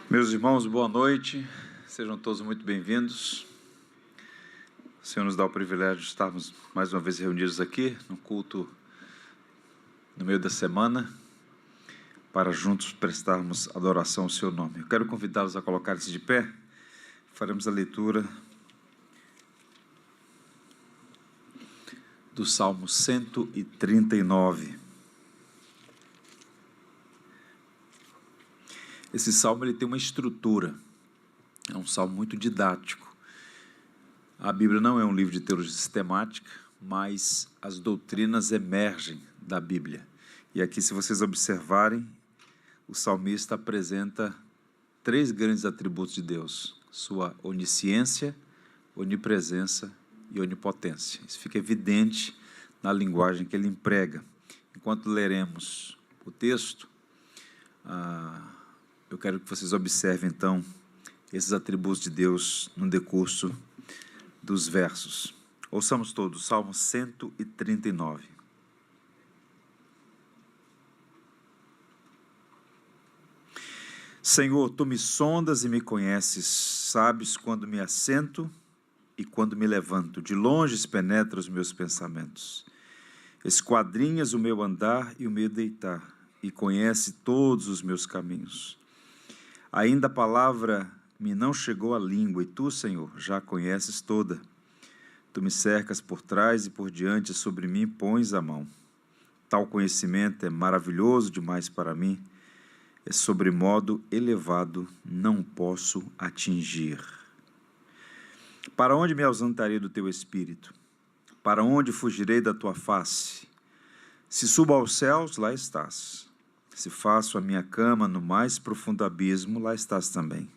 Meus irmãos, boa noite, sejam todos muito bem-vindos. O Senhor nos dá o privilégio de estarmos mais uma vez reunidos aqui, no culto no meio da semana, para juntos prestarmos adoração ao seu nome. Eu quero convidá-los a colocarem-se de pé, faremos a leitura do Salmo 139. Esse salmo ele tem uma estrutura, é um salmo muito didático. A Bíblia não é um livro de teologia sistemática, mas as doutrinas emergem da Bíblia. E aqui, se vocês observarem, o salmista apresenta três grandes atributos de Deus: sua onisciência, onipresença e onipotência. Isso fica evidente na linguagem que ele emprega. Enquanto leremos o texto, eu quero que vocês observem, então, esses atributos de Deus no decurso dos versos. Ouçamos todos, Salmo 139. Senhor, Tu me sondas e me conheces, sabes quando me assento e quando me levanto. De longe penetra os meus pensamentos. Esquadrinhas o meu andar e o meu deitar, e conhece todos os meus caminhos. Ainda a palavra me não chegou à língua, e Tu, Senhor, já a conheces toda. Tu me cercas por trás e por diante, sobre mim pões a mão. Tal conhecimento é maravilhoso demais para mim, é sobremodo elevado, não posso atingir. Para onde me ausentarei do Teu Espírito? Para onde fugirei da Tua face? Se subo aos céus, lá estás. Se faço a minha cama no mais profundo abismo, lá estás também.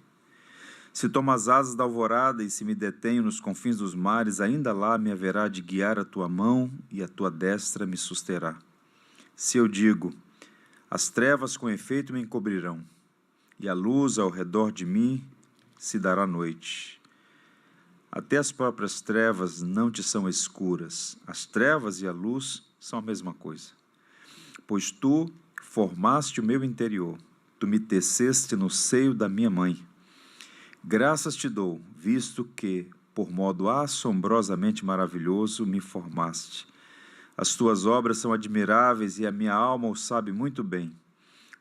Se tomo as asas da alvorada e se me detenho nos confins dos mares, ainda lá me haverá de guiar a Tua mão e a Tua destra me susterá. Se eu digo, as trevas com efeito me encobrirão, e a luz ao redor de mim se dará noite. Até as próprias trevas não te são escuras, as trevas e a luz são a mesma coisa. Pois Tu formaste o meu interior, Tu me teceste no seio da minha mãe. Graças te dou, visto que, por modo assombrosamente maravilhoso, me formaste. As Tuas obras são admiráveis e a minha alma o sabe muito bem.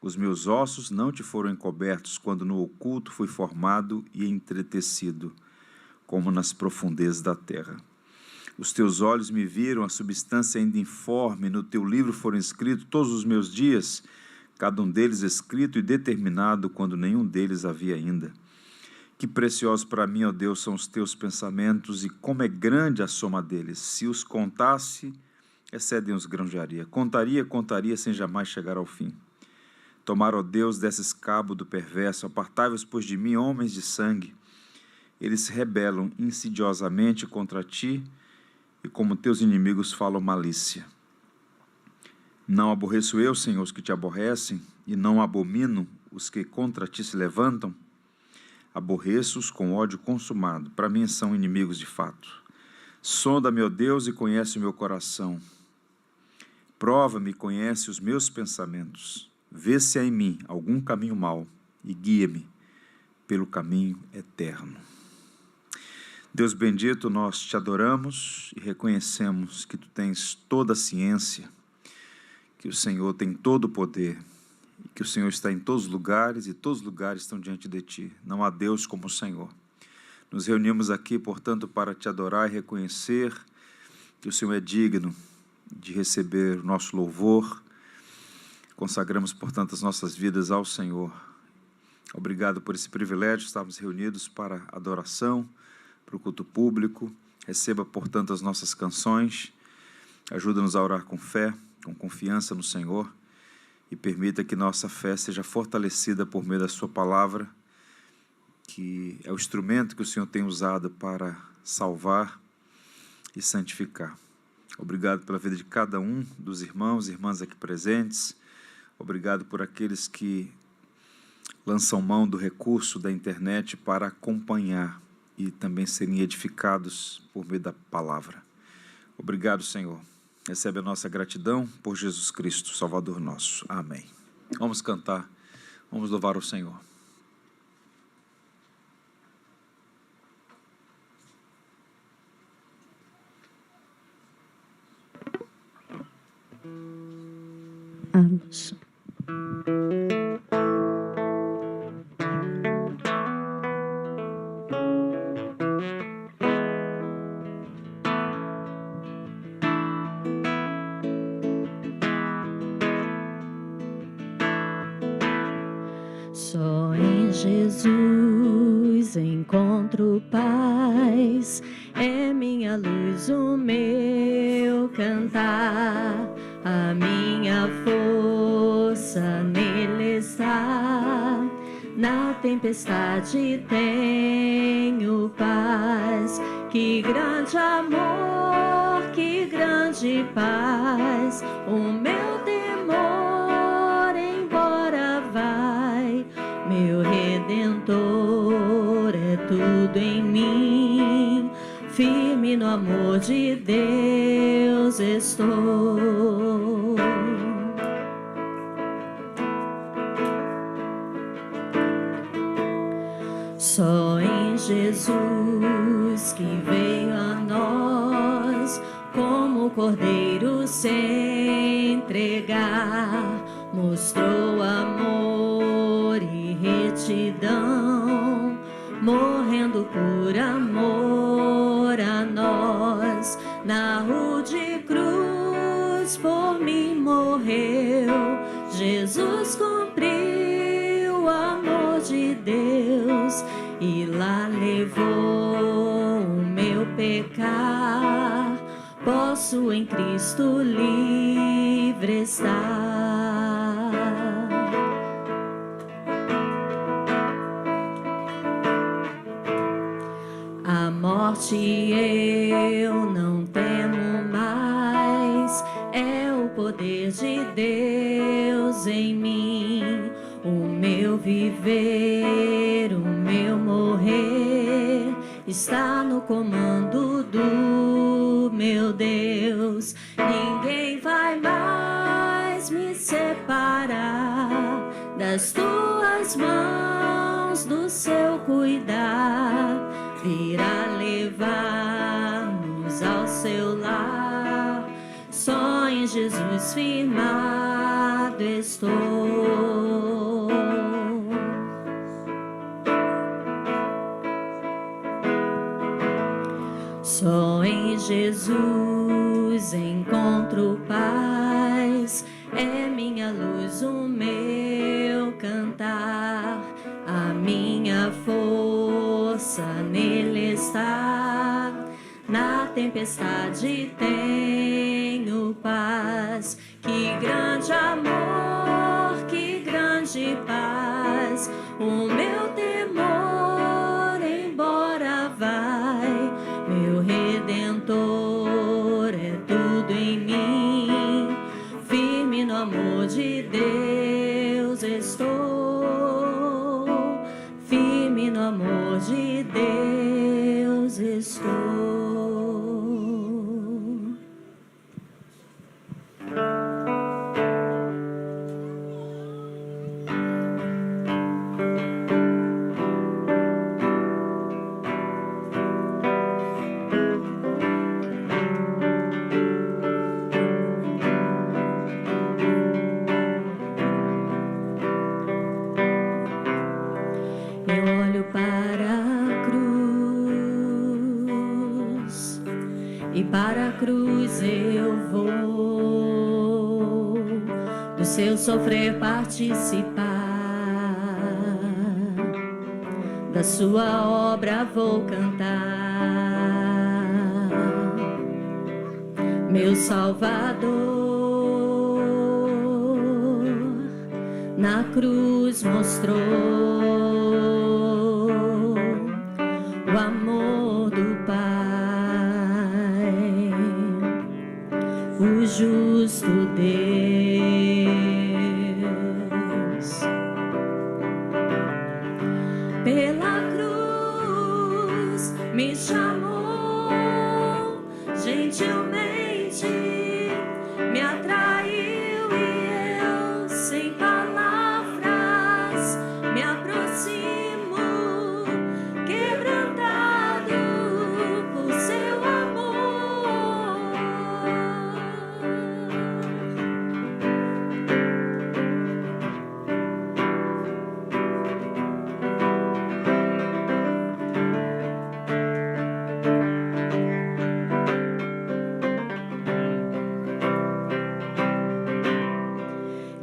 Os meus ossos não te foram encobertos quando no oculto fui formado e entretecido, como nas profundezas da terra. Os Teus olhos me viram a substância ainda informe, no Teu livro foram escritos todos os meus dias, cada um deles escrito e determinado quando nenhum deles havia ainda. Que preciosos para mim, ó Deus, são os Teus pensamentos, e como é grande a soma deles. Se os contasse, excedem os grãos de areia. Contaria, sem jamais chegar ao fim. Tomara, ó Deus, desses cabo do perverso, apartai-vos, pois, de mim, homens de sangue. Eles se rebelam insidiosamente contra Ti, e como Teus inimigos falam malícia. Não aborreço eu, Senhor, os que Te aborrecem, e não abomino os que contra Ti se levantam. Aborreço-os com ódio consumado, para mim são inimigos de fato. Sonda, meu Deus, e conhece o meu coração. Prova-me e conhece os meus pensamentos. Vê se há em mim algum caminho mau, e guia-me pelo caminho eterno. Deus bendito, nós Te adoramos e reconhecemos que Tu tens toda a ciência, que o Senhor tem todo o poder, e que o Senhor está em todos os lugares, e todos os lugares estão diante de Ti. Não há Deus como o Senhor. Nos reunimos aqui, portanto, para Te adorar e reconhecer que o Senhor é digno de receber o nosso louvor. Consagramos, portanto, as nossas vidas ao Senhor. Obrigado por esse privilégio de estarmos reunidos para adoração, para o culto público. Receba, portanto, as nossas canções. Ajuda-nos a orar com fé, com confiança no Senhor, e permita que nossa fé seja fortalecida por meio da Sua palavra, que é o instrumento que o Senhor tem usado para salvar e santificar. Obrigado pela vida de cada um dos irmãos e irmãs aqui presentes. Obrigado por aqueles que lançam mão do recurso da internet para acompanhar e também serem edificados por meio da palavra. Obrigado, Senhor. Recebe a nossa gratidão por Jesus Cristo, Salvador nosso. Amém. Vamos cantar, vamos louvar o Senhor. A luz. Só em Jesus encontro paz, é minha luz, o meu cantar, a minha força nele está. Na tempestade tenho paz, que grande amor, que grande paz, o meu temor embora vai. Meu Redentor é tudo em mim, firme no amor de Deus estou. Só em Jesus que veio a nós, como cordeiro se entregar, mostrou amor e retidão, morrendo por amor a nós. Na rude cruz por mim morreu, Jesus cumpriu o amor de Deus e lá levou o meu pecar. Posso em Cristo livre estar. A morte eu não temo mais, é o poder de Deus em mim. O meu viver, o meu morrer, está no comando do meu Deus. Ninguém vai mais me separar das tuas mãos, do seu cuidar. Virá levar-nos ao seu lar, só em Jesus firmado estou. Só em Jesus encontro paz, é minha luz, o meu cantar, a minha força nele está. Na tempestade tenho paz, que grande amor, que grande paz, o meu temor embora vai. Meu Redentor é tudo em mim, firme no amor de Deus estou, firme no amor de Deus estou. Eu olho para a cruz e para a cruz eu vou, do seu sofrer participar, da sua obra vou cantar. Meu Salvador na cruz mostrou o amor do Pai, o justo Deus. Pela cruz me chamou, gentilmente me atraiu e eu, sem palavras, me aproximo, quebrantado por seu amor.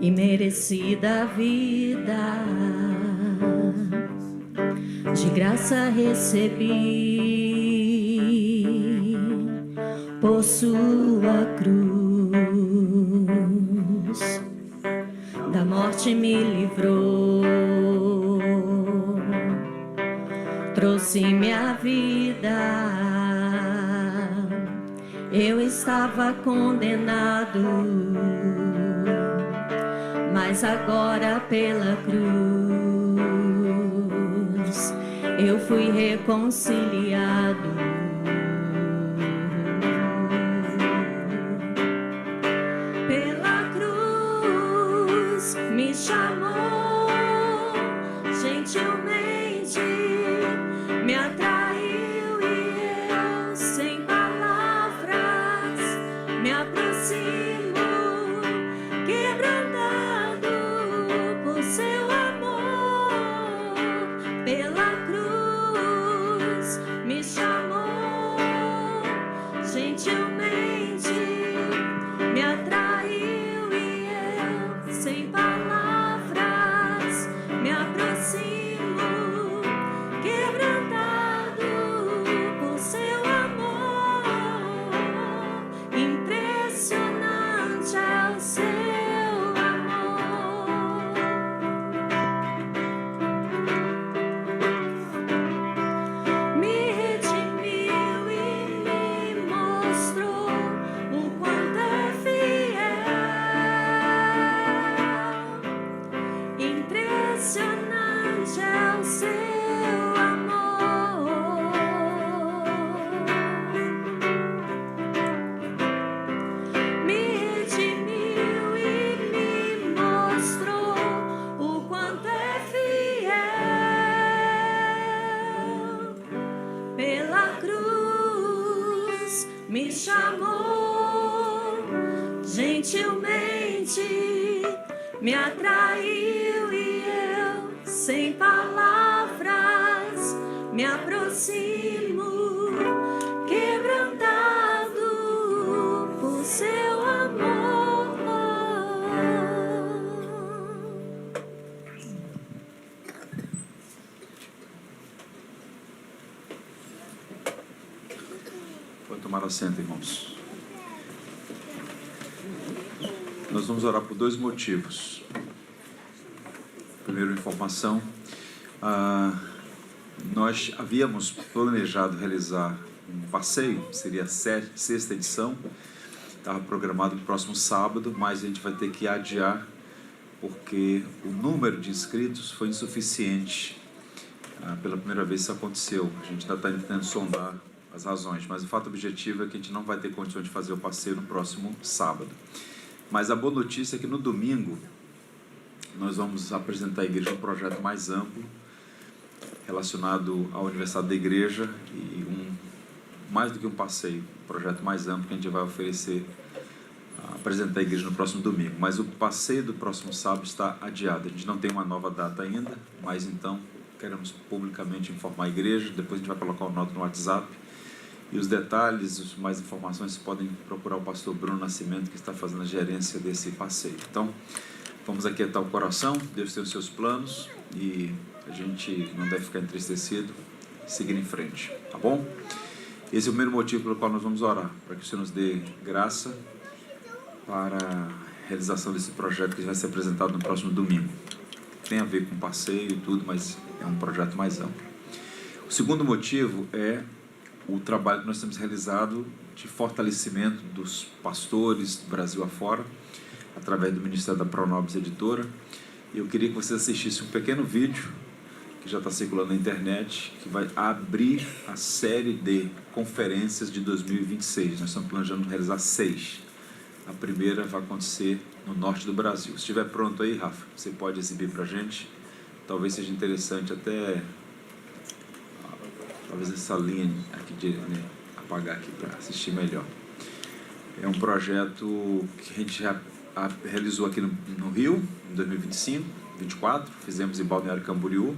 e merecida vida, de graça recebi por sua cruz, da morte me livrou, trouxe-me a vida. Eu estava condenado, mas agora pela cruz eu fui reconciliado. Pela cruz me chamou, gentilmente me atraiu e eu, sem palavras, me aproximo, quebrantado por seu amor. Pela cruz me chamou, gentilmente me atraiu e eu, sem palavras, me aproximo, quebrantado por seu amor. Impressionante é o seu amor. Me redimiu e me mostrou o quanto é fiel. Impressionante é o seu amor. Me redimiu e me mostrou o quanto é fiel. Pela cruz me chamou, gentilmente me atraiu e eu, sem palavras, me aproximo, quebrantado por seu amor. Pode tomar assento, irmãos. Nós vamos orar por dois motivos. Primeiro, informação. Nós havíamos planejado realizar um passeio, seria a sexta edição. Estava programado para o próximo sábado, mas a gente vai ter que adiar porque o número de inscritos foi insuficiente. Pela primeira vez isso aconteceu. A gente ainda está tentando sondar as razões, mas o fato objetivo é que a gente não vai ter condição de fazer o passeio no próximo sábado. Mas a boa notícia é que no domingo nós vamos apresentar à igreja um projeto mais amplo relacionado ao aniversário da igreja e mais do que um passeio, um projeto mais amplo que a gente vai oferecer, apresentar à igreja no próximo domingo. Mas o passeio do próximo sábado está adiado. A gente não tem uma nova data ainda, mas então queremos publicamente informar a igreja. Depois a gente vai colocar o nota no WhatsApp. E os detalhes, mais informações, vocês podem procurar o pastor Bruno Nascimento, que está fazendo a gerência desse passeio. Então, vamos aquietar o coração. Deus tem os seus planos e a gente não deve ficar entristecido e seguir em frente, tá bom? Esse é o primeiro motivo pelo qual nós vamos orar, para que o Senhor nos dê graça para a realização desse projeto que vai ser apresentado no próximo domingo. Tem a ver com passeio e tudo, mas é um projeto mais amplo. O segundo motivo é o trabalho que nós temos realizado de fortalecimento dos pastores do Brasil afora, através do Ministério da Pronobis Editora. E eu queria que vocês assistissem um pequeno vídeo, que já está circulando na internet, que vai abrir a série de conferências de 2026. Nós estamos planejando realizar 6. A primeira vai acontecer no norte do Brasil. Se estiver pronto aí, Rafa, você pode exibir para a gente. Talvez seja interessante até... Talvez essa linha aqui apagar aqui para assistir melhor. É um projeto que a gente já realizou aqui no Rio, em 2025, 2024. Fizemos em Balneário Camboriú.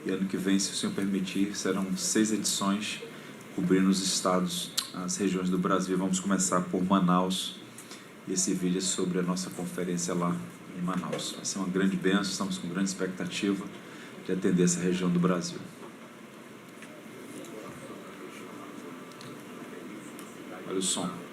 E ano que vem, se o Senhor permitir, serão 6 edições cobrindo os estados, as regiões do Brasil. Vamos começar por Manaus. E esse vídeo é sobre a nossa conferência lá em Manaus. Vai ser uma grande bênção, estamos com grande expectativa de atender essa região do Brasil. Olha o som.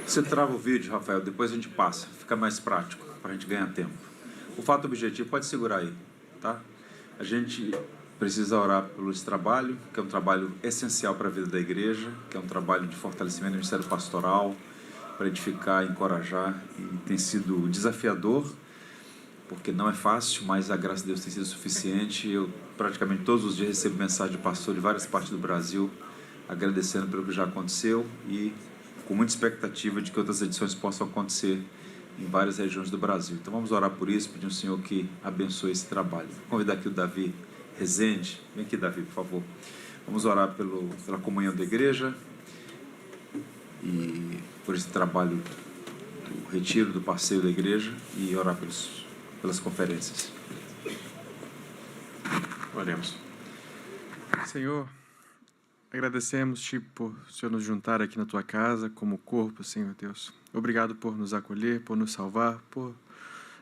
Você trava o vídeo, Rafael, depois a gente passa, fica mais prático, para a gente ganhar tempo. O fato objetivo, pode segurar aí, tá? A gente precisa orar pelo esse trabalho, que é um trabalho essencial para a vida da igreja, que é um trabalho de fortalecimento do ministério pastoral, para edificar, encorajar, e tem sido desafiador, porque não é fácil, mas a graça de Deus tem sido suficiente. Eu praticamente todos os dias recebo mensagem de pastor de várias partes do Brasil, agradecendo pelo que já aconteceu e com muita expectativa de que outras edições possam acontecer em várias regiões do Brasil. Então vamos orar por isso, pedir ao Senhor que abençoe esse trabalho. Vou convidar aqui o Davi Rezende. Vem aqui, Davi, por favor. Vamos orar pela comunhão da igreja e por esse trabalho do retiro, do passeio da igreja, e orar pelas conferências. Oremos. Senhor, agradecemos-te por o Senhor nos juntar aqui na tua casa como corpo, Senhor Deus. Obrigado por nos acolher, por nos salvar, por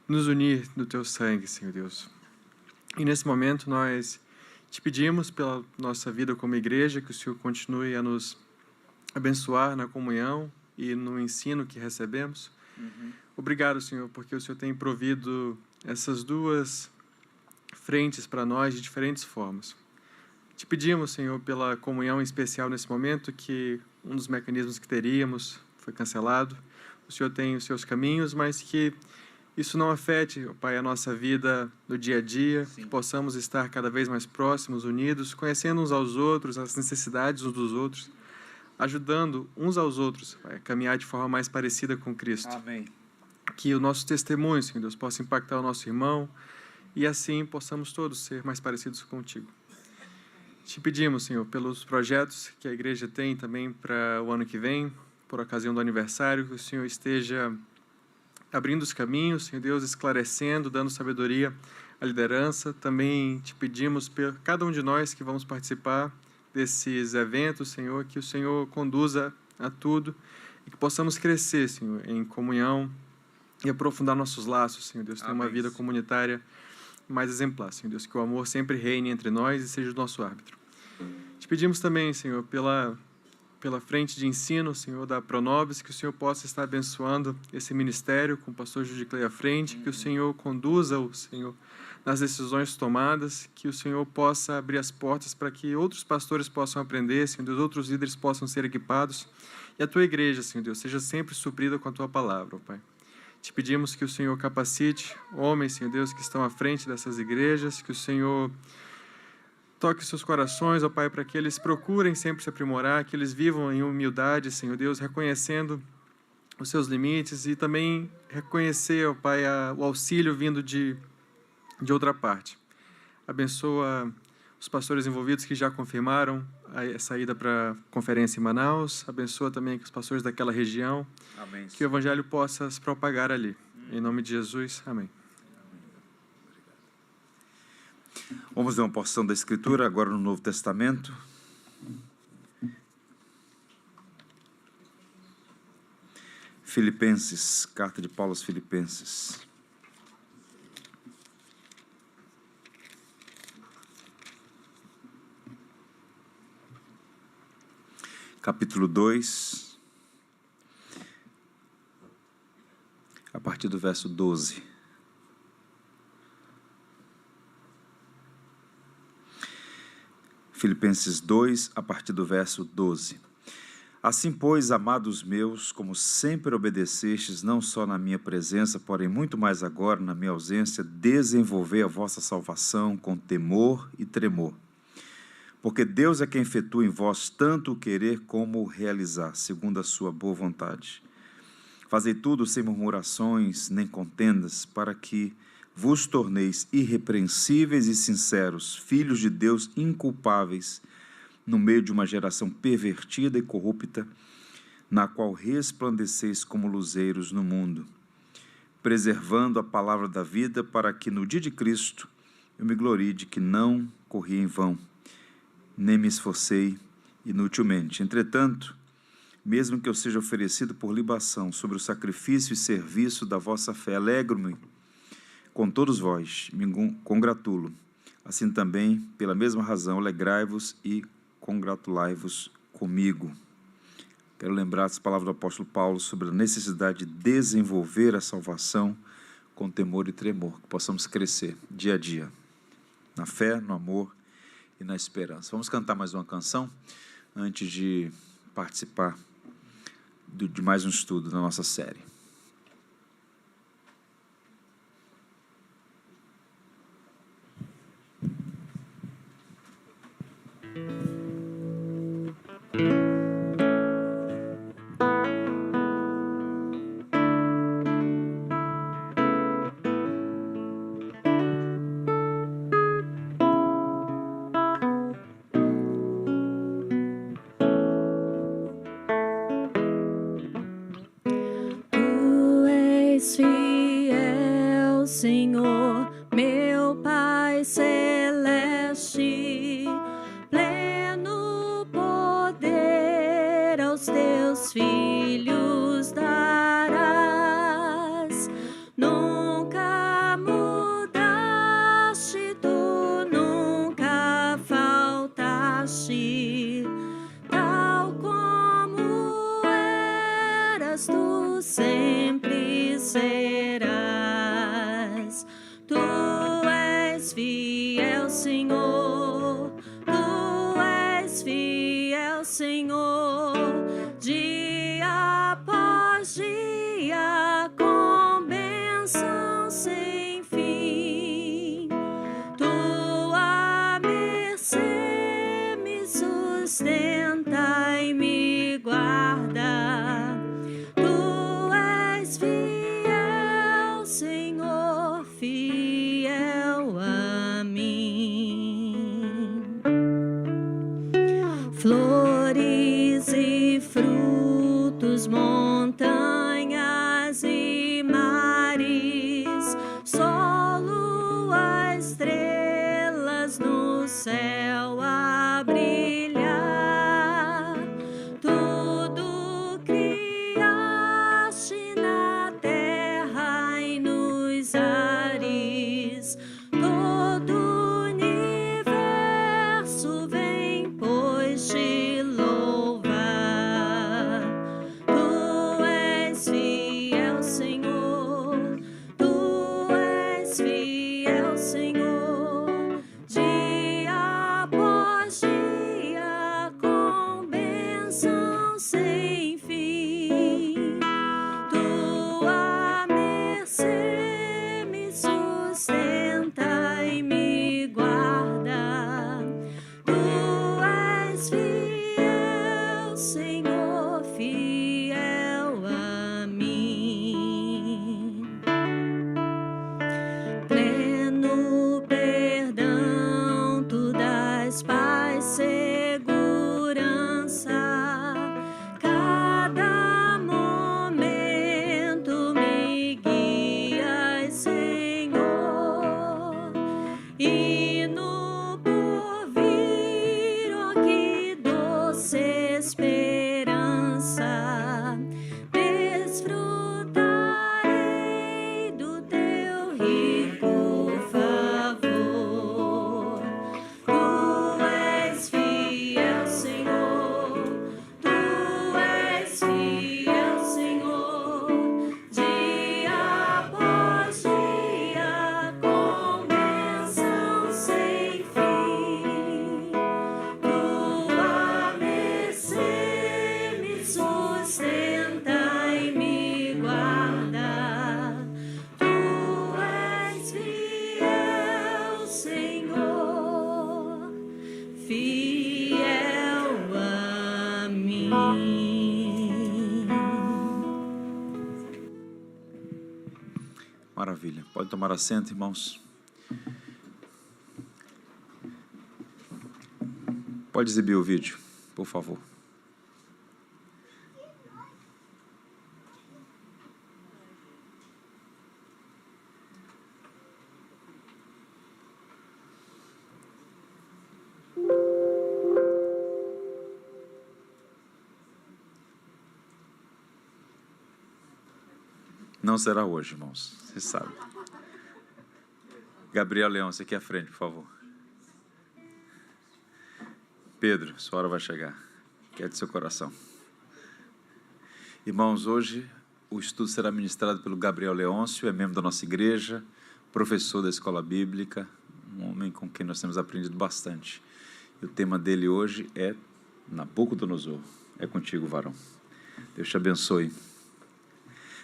nos unir no teu sangue, Senhor Deus. E nesse momento nós te pedimos pela nossa vida como igreja, que o Senhor continue a nos abençoar na comunhão e no ensino que recebemos. Obrigado, Senhor, porque o Senhor tem provido essas duas frentes para nós de diferentes formas. Te pedimos, Senhor, pela comunhão especial nesse momento, que um dos mecanismos que teríamos foi cancelado. O Senhor tem os seus caminhos, mas que isso não afete, Pai, a nossa vida no dia a dia, que possamos estar cada vez mais próximos, unidos, conhecendo uns aos outros, as necessidades uns dos outros, ajudando uns aos outros, Pai, a caminhar de forma mais parecida com Cristo. Amém. Que o nosso testemunho, Senhor Deus, possa impactar o nosso irmão e assim possamos todos ser mais parecidos contigo. Te pedimos, Senhor, pelos projetos que a igreja tem também para o ano que vem, por ocasião do aniversário, que o Senhor esteja abrindo os caminhos, Senhor Deus, esclarecendo, dando sabedoria à liderança. Também te pedimos por cada um de nós que vamos participar desses eventos, Senhor, que o Senhor conduza a tudo e que possamos crescer, Senhor, em comunhão e aprofundar nossos laços, Senhor Deus, ter uma vida comunitária mais exemplar, Senhor Deus, que o amor sempre reine entre nós e seja o nosso árbitro. Te pedimos também, Senhor, pela frente de ensino, Senhor, da Pronobis, que o Senhor possa estar abençoando esse ministério com o pastor Judiclei à frente, que o Senhor conduza o Senhor nas decisões tomadas, que o Senhor possa abrir as portas para que outros pastores possam aprender, Senhor Deus, outros líderes possam ser equipados, e a tua igreja, Senhor Deus, seja sempre suprida com a tua palavra, ó Pai. Te pedimos que o Senhor capacite homens, Senhor Deus, que estão à frente dessas igrejas, que o Senhor toque seus corações, ó Pai, para que eles procurem sempre se aprimorar, que eles vivam em humildade, Senhor Deus, reconhecendo os seus limites e também reconhecer, ó Pai, o auxílio vindo de outra parte. Abençoa os pastores envolvidos que já confirmaram a saída para a conferência em Manaus. Abençoa também os pastores daquela região. Amém. Que o evangelho possa se propagar ali. Em nome de Jesus, amém. Vamos ver uma porção da Escritura agora no Novo Testamento. Filipenses, carta de Paulo aos Filipenses. Capítulo 2, a partir do verso 12. Filipenses 2, a partir do verso 12. Assim, pois, amados meus, como sempre obedecestes, não só na minha presença, porém muito mais agora na minha ausência, desenvolvei a vossa salvação com temor e tremor. Porque Deus é quem efetua em vós tanto o querer como o realizar, segundo a sua boa vontade. Fazei tudo sem murmurações nem contendas, para que vos torneis irrepreensíveis e sinceros, filhos de Deus inculpáveis, no meio de uma geração pervertida e corrupta, na qual resplandeceis como luzeiros no mundo, preservando a palavra da vida, para que no dia de Cristo eu me glorie de que não corri em vão, nem me esforcei inutilmente. Entretanto, mesmo que eu seja oferecido por libação sobre o sacrifício e serviço da vossa fé, alegro-me com todos vós, me congratulo. Assim também, pela mesma razão, alegrai-vos e congratulai-vos comigo. Quero lembrar as palavras do apóstolo Paulo sobre a necessidade de desenvolver a salvação com temor e tremor, que possamos crescer dia a dia, na fé, no amor e na esperança. Vamos cantar mais uma canção antes de participar de mais um estudo da nossa série. Fiel, Senhor, meu Pai celeste, pleno poder aos teus filhos darás. Nunca mudaste, tu nunca faltaste, tal como eras, tu sempre serás. Tu és fiel, Senhor, tu és fiel, Senhor, dia após dia, com bênção sem fim. Tua mercê me sustenta e me guarda. Tu és fiel, Senhor, fiel a mim. Flores e frutos, montanhas e mares, sol, lua, estrelas no céu a brilhar. Tudo criaste na terra e nos ares. Todo o universo vem, pois, te louvar. Tu és Maravilha. Pode tomar assento, irmãos. Pode exibir o vídeo, por favor. Não será hoje, irmãos, você sabe. Gabriel Leão, você aqui à frente, por favor. Pedro, sua hora vai chegar. Que é de seu coração. Irmãos, hoje o estudo será ministrado pelo Gabriel Leôncio, é membro da nossa igreja, professor da escola bíblica, um homem com quem nós temos aprendido bastante. E o tema dele hoje é Nabucodonosor. É contigo, varão. Deus te abençoe.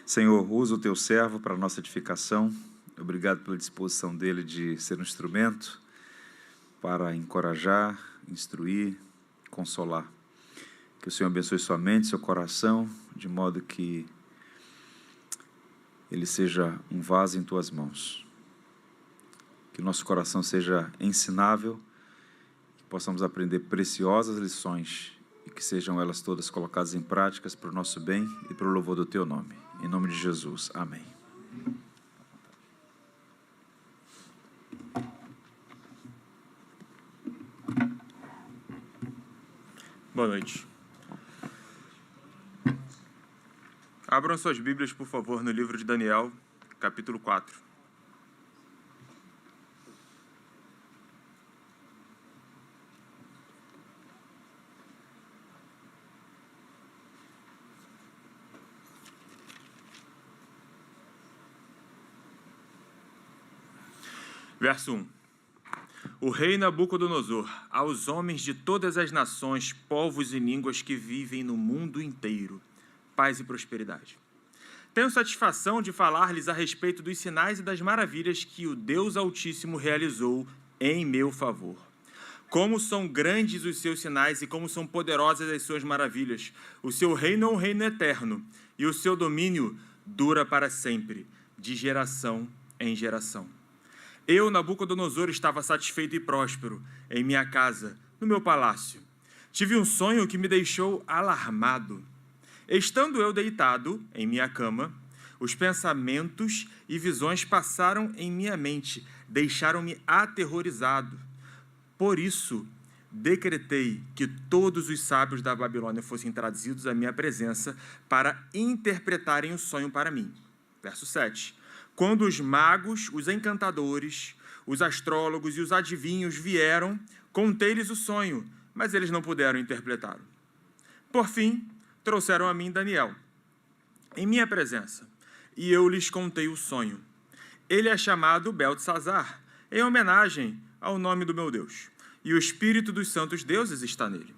Senhor, usa o teu servo para a nossa edificação. Obrigado pela disposição dele de ser um instrumento para encorajar, instruir, consolar. Que o Senhor abençoe sua mente, seu coração, de modo que ele seja um vaso em tuas mãos. Que nosso coração seja ensinável, que possamos aprender preciosas lições e que sejam elas todas colocadas em práticas para o nosso bem e para o louvor do teu nome. Em nome de Jesus. Amém. Boa noite. Abram suas Bíblias, por favor, no livro de Daniel, capítulo 4. Verso 1. O rei Nabucodonosor, aos homens de todas as nações, povos e línguas que vivem no mundo inteiro, paz e prosperidade. Tenho satisfação de falar-lhes a respeito dos sinais e das maravilhas que o Deus Altíssimo realizou em meu favor. Como são grandes os seus sinais e como são poderosas as suas maravilhas. O seu reino é um reino eterno, e o seu domínio dura para sempre, de geração em geração. Eu, Nabucodonosor, estava satisfeito e próspero em minha casa, no meu palácio. Tive um sonho que me deixou alarmado. Estando eu deitado em minha cama, os pensamentos e visões passaram em minha mente, deixaram-me aterrorizado. Por isso, decretei que todos os sábios da Babilônia fossem trazidos à minha presença para interpretarem o sonho para mim. Verso 7. Quando os magos, os encantadores, os astrólogos e os adivinhos vieram, contei-lhes o sonho, mas eles não puderam interpretá-lo. Por fim, trouxeram a mim Daniel, em minha presença, e eu lhes contei o sonho. Ele é chamado Beltesazar, em homenagem ao nome do meu Deus, e o espírito dos santos deuses está nele.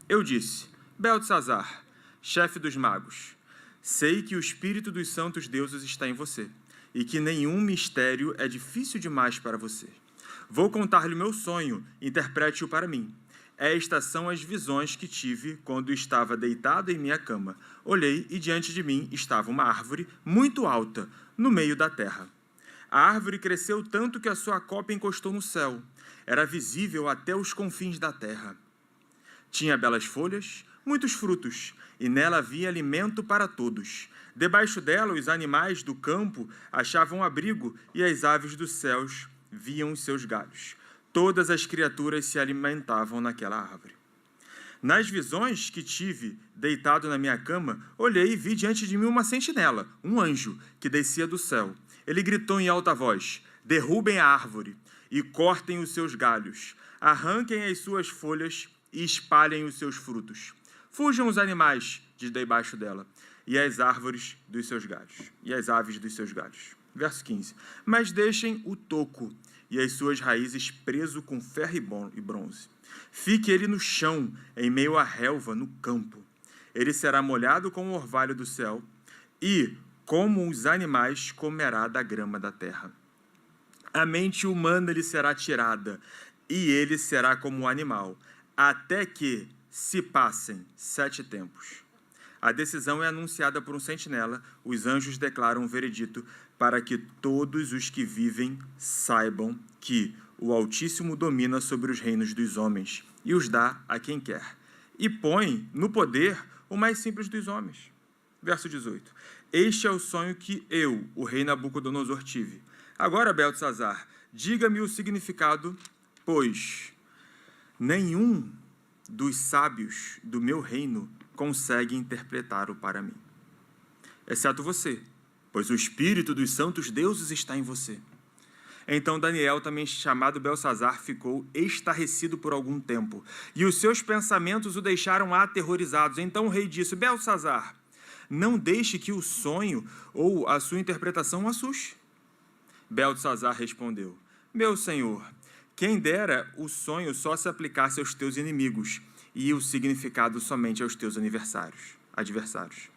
Eu disse: Beltesazar, chefe dos magos, sei que o espírito dos santos deuses está em você, e que nenhum mistério é difícil demais para você. Vou contar-lhe o meu sonho, interprete-o para mim. Estas são as visões que tive quando estava deitado em minha cama. Olhei e diante de mim estava uma árvore muito alta, no meio da terra. A árvore cresceu tanto que a sua copa encostou no céu. Era visível até os confins da terra. Tinha belas folhas, muitos frutos, e nela havia alimento para todos. Debaixo dela, os animais do campo achavam abrigo e as aves dos céus viam os seus galhos. Todas as criaturas se alimentavam naquela árvore. Nas visões que tive, deitado na minha cama, olhei e vi diante de mim uma sentinela, um anjo, que descia do céu. Ele gritou em alta voz: derrubem a árvore e cortem os seus galhos, arranquem as suas folhas e espalhem os seus frutos. Fujam os animais de debaixo dela, e as árvores dos seus galhos, e as aves dos seus galhos. Verso 15. Mas deixem o toco e as suas raízes preso com ferro e bronze. Fique ele no chão, em meio à relva, no campo. Ele será molhado como o orvalho do céu, e, como os animais, comerá da grama da terra. A mente humana lhe será tirada, e ele será como um animal, até que se passem 7 tempos. A decisão é anunciada por um sentinela, os anjos declaram o veredito para que todos os que vivem saibam que o Altíssimo domina sobre os reinos dos homens e os dá a quem quer, e põe no poder o mais simples dos homens. Verso 18. Este é o sonho que eu, o rei Nabucodonosor, tive. Agora, Beltesazar, diga-me o significado, pois nenhum dos sábios do meu reino consegue interpretar-o para mim, exceto você, pois o Espírito dos santos deuses está em você. Então Daniel, também chamado Beltesazar, ficou estarrecido por algum tempo, e os seus pensamentos o deixaram aterrorizados. Então o rei disse: Beltesazar, não deixe que o sonho ou a sua interpretação o assuste. Beltesazar respondeu: meu senhor, quem dera o sonho só se aplicasse aos teus inimigos, e o significado somente aos teus adversários.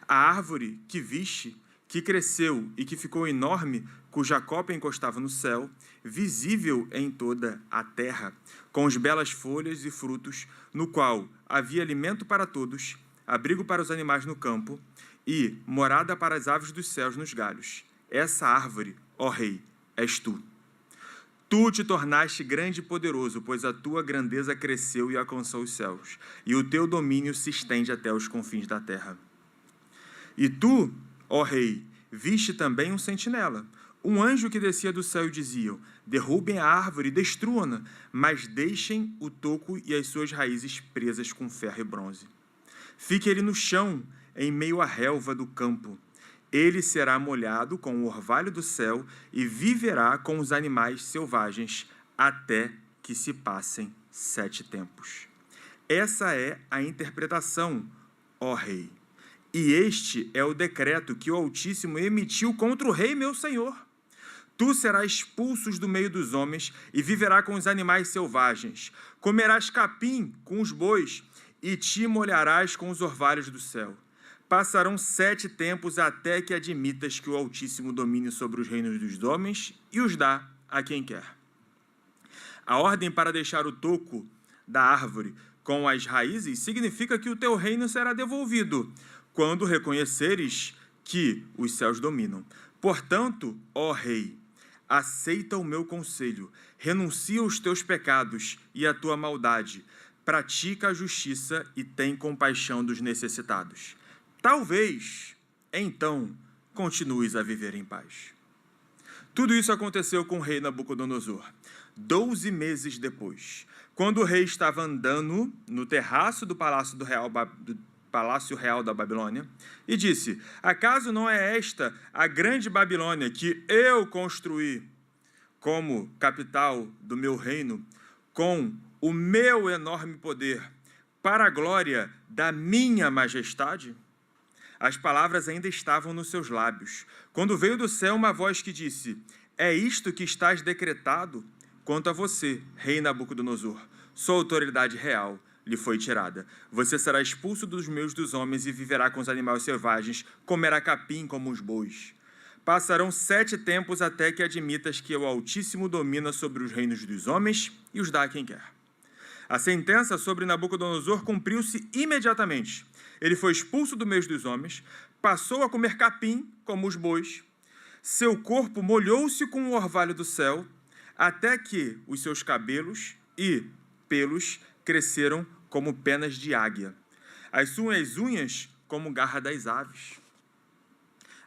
A árvore que viste, que cresceu e que ficou enorme, cuja copa encostava no céu, visível em toda a terra, com as belas folhas e frutos, no qual havia alimento para todos, abrigo para os animais no campo e morada para as aves dos céus nos galhos. Essa árvore, ó rei, és tu. Tu te tornaste grande e poderoso, pois a tua grandeza cresceu e alcançou os céus, e o teu domínio se estende até os confins da terra. E tu, ó rei, viste também um sentinela, um anjo que descia do céu e dizia: derrubem a árvore e destruam-na, mas deixem o toco e as suas raízes presas com ferro e bronze. Fique ele no chão, em meio à relva do campo. Ele será molhado com o orvalho do céu e viverá com os animais selvagens até que se passem 7 tempos. Essa é a interpretação, ó rei. E este é o decreto que o Altíssimo emitiu contra o rei, meu senhor. Tu serás expulso do meio dos homens e viverá com os animais selvagens. Comerás capim com os bois e te molharás com os orvalhos do céu. Passarão 7 tempos até que admitas que o Altíssimo domine sobre os reinos dos homens e os dá a quem quer. A ordem para deixar o toco da árvore com as raízes significa que o teu reino será devolvido quando reconheceres que os céus dominam. Portanto, ó rei, aceita o meu conselho, renuncia aos teus pecados e à tua maldade, pratica a justiça e tem compaixão dos necessitados. Talvez, então, continues a viver em paz. Tudo isso aconteceu com o rei Nabucodonosor. 12 meses depois, quando o rei estava andando no terraço do Palácio Real da Babilônia, e disse: acaso não é esta a grande Babilônia que eu construí como capital do meu reino, com o meu enorme poder, para a glória da minha majestade? As palavras ainda estavam nos seus lábios, quando veio do céu uma voz que disse: é isto que estás decretado? Quanto a você, rei Nabucodonosor, sua autoridade real lhe foi tirada. Você será expulso dos meios dos homens e viverá com os animais selvagens, comerá capim como os bois. Passarão 7 tempos até que admitas que o Altíssimo domina sobre os reinos dos homens e os dá a quem quer. A sentença sobre Nabucodonosor cumpriu-se imediatamente. Ele foi expulso do meio dos homens, passou a comer capim, como os bois. Seu corpo molhou-se com o orvalho do céu, até que os seus cabelos e pelos cresceram como penas de águia, as suas unhas como garra das aves.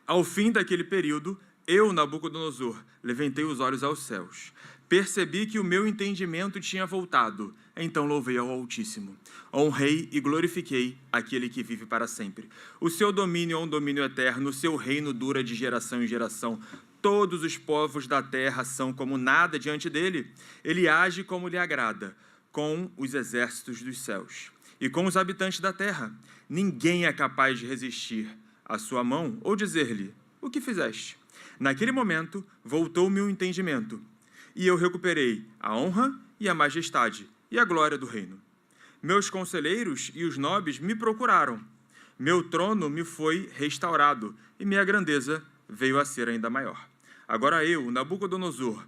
Ao fim daquele período, eu, Nabucodonosor, levantei os olhos aos céus. Percebi que o meu entendimento tinha voltado. Então louvei ao Altíssimo. Honrei e glorifiquei aquele que vive para sempre. O seu domínio é um domínio eterno, o seu reino dura de geração em geração. Todos os povos da terra são como nada diante dele. Ele age como lhe agrada, com os exércitos dos céus e com os habitantes da terra. Ninguém é capaz de resistir à sua mão ou dizer-lhe: o que fizeste? Naquele momento, voltou-me o entendimento, e eu recuperei a honra e a majestade e a glória do reino. Meus conselheiros e os nobres me procuraram. Meu trono me foi restaurado, e minha grandeza veio a ser ainda maior. Agora eu, Nabucodonosor,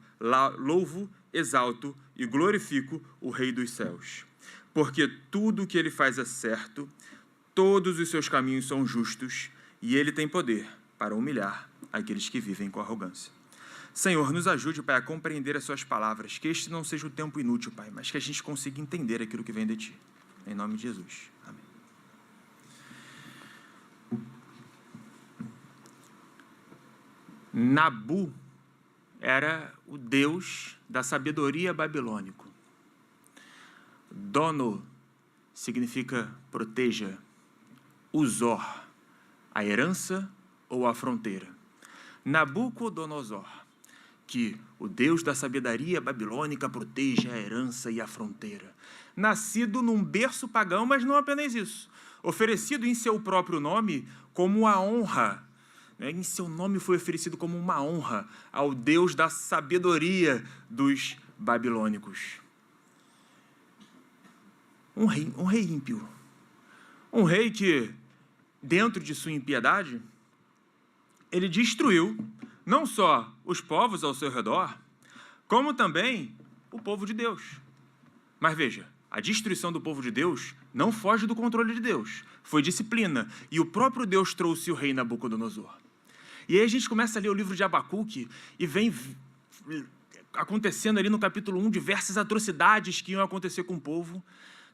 louvo, exalto e glorifico o Rei dos céus, porque tudo o que ele faz é certo, todos os seus caminhos são justos e ele tem poder para humilhar aqueles que vivem com arrogância. Senhor, nos ajude, Pai, a compreender as suas palavras, que este não seja o tempo inútil, Pai, mas que a gente consiga entender aquilo que vem de Ti. Em nome de Jesus. Amém. Nabu era o deus da sabedoria babilônico. Dono significa proteja. Uzor, a herança ou a fronteira. Nabucodonosor, que o deus da sabedoria babilônica proteja a herança e a fronteira. Nascido num berço pagão, mas não apenas isso. Oferecido em seu próprio nome como a honra. Em seu nome foi oferecido como uma honra ao deus da sabedoria dos babilônicos. Um rei ímpio. Um rei que, dentro de sua impiedade, ele destruiu não só os povos ao seu redor, como também o povo de Deus. Mas veja, a destruição do povo de Deus não foge do controle de Deus. Foi disciplina. E o próprio Deus trouxe o rei Nabucodonosor. E aí a gente começa a ler o livro de Abacuque e vem acontecendo ali no capítulo 1 diversas atrocidades que iam acontecer com o povo.